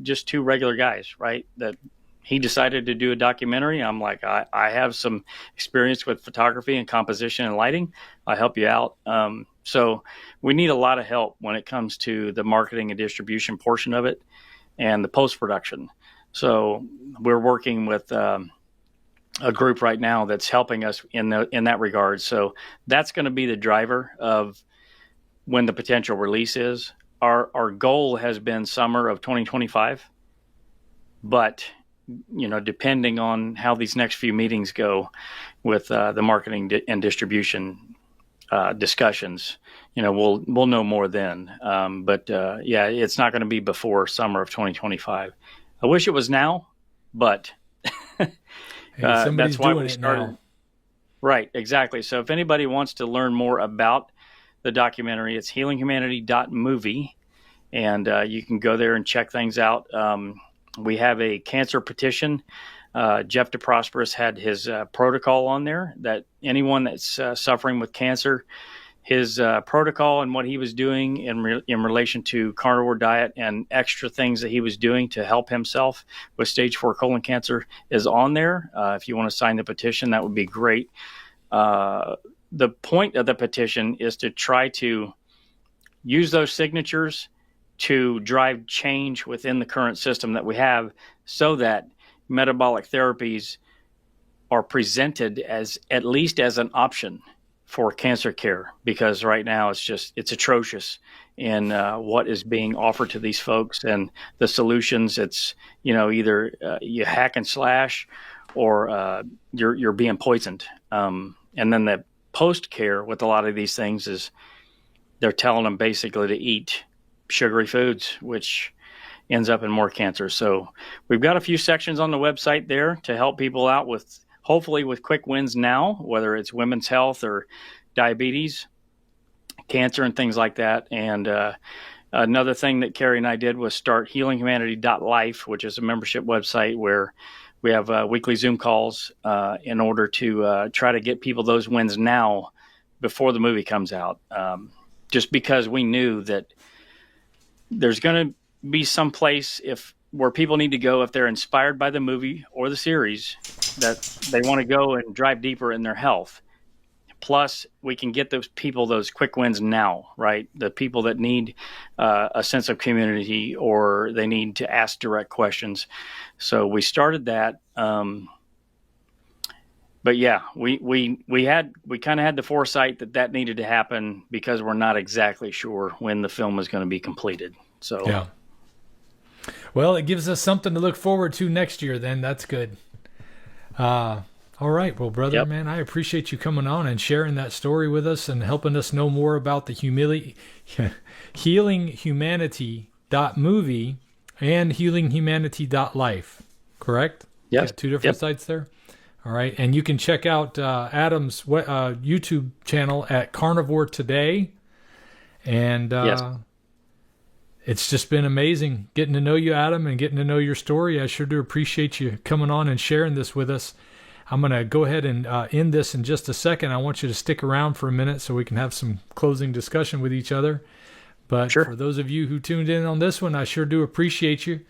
just two regular guys, right? That he decided to do a documentary. I'm like, I have some experience with photography and composition and lighting. I'll help you out. So we need a lot of help when it comes to the marketing and distribution portion of it and the post-production. So we're working with a group right now that's helping us in that regard. So that's going to be the driver of when the potential release is. Our goal has been summer of 2025, but depending on how these next few meetings go with the marketing and distribution discussions, we'll know more then. But it's not going to be before summer of 2025. I wish it was now, but Hey, that's why we doing it started. now. Right, exactly. So if anybody wants to learn more about the documentary, it's healinghumanity.movie, and you can go there and check things out. We have a cancer petition. Jeff DeProsperous had his protocol on there that anyone that's suffering with cancer, his protocol and what he was doing in relation to carnivore diet and extra things that he was doing to help himself with stage 4 colon cancer is on there. If you want to sign the petition, that would be great. The point of the petition is to try to use those signatures to drive change within the current system that we have, so that metabolic therapies are presented as at least as an option for cancer care, because right now it's atrocious in what is being offered to these folks and the solutions. It's either you hack and slash, or you're being poisoned. And then the post care with a lot of these things is they're telling them basically to eat sugary foods, which ends up in more cancer. So we've got a few sections on the website there to help people out with, hopefully with quick wins now, whether it's women's health or diabetes, cancer, and things like that. And another thing that Carrie and I did was start healinghumanity.life, which is a membership website where we have weekly Zoom calls in order to try to get people those wins now before the movie comes out. Just because we knew that there's going to be some place where people need to go if they're inspired by the movie or the series, that they want to go and drive deeper in their health. Plus, we can get those people those quick wins now, right? The people that need a sense of community, or they need to ask direct questions. So we started that. But yeah, we kind of had the foresight that needed to happen, because we're not exactly sure when the film is going to be completed. So yeah. Well, it gives us something to look forward to next year. Then that's good. All right, well, brother, Yep. man, I appreciate you coming on and sharing that story with us and helping us know more about the healinghumanity.movie and healinghumanity.life. Correct? Yes. Got two different sites there. All right. And you can check out Adam's YouTube channel at Carnivore Today. And Yes. it's just been amazing getting to know you, Adam, and getting to know your story. I sure do appreciate you coming on and sharing this with us. I'm going to go ahead and end this in just a second. I want you to stick around for a minute so we can have some closing discussion with each other. But Sure. for those of you who tuned in on this one, I sure do appreciate you.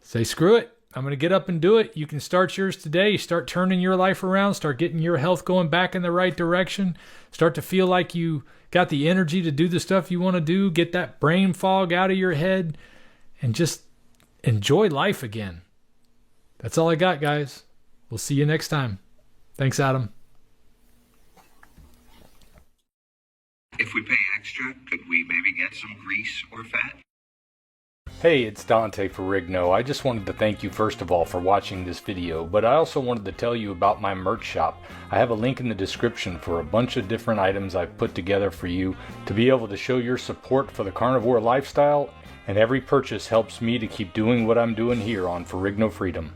Say, screw it. I'm going to get up and do it. You can start yours today. Start turning your life around. Start getting your health going back in the right direction. Start to feel like you got the energy to do the stuff you want to do. Get that brain fog out of your head and just enjoy life again. That's all I got, guys. We'll see you next time. Thanks, Adam. If we pay extra, could we maybe get some grease or fat? Hey, it's Dante Ferrigno. I just wanted to thank you first of all for watching this video, but I also wanted to tell you about my merch shop. I have a link in the description for a bunch of different items I've put together for you to be able to show your support for the carnivore lifestyle, and every purchase helps me to keep doing what I'm doing here on Ferrigno Freedom.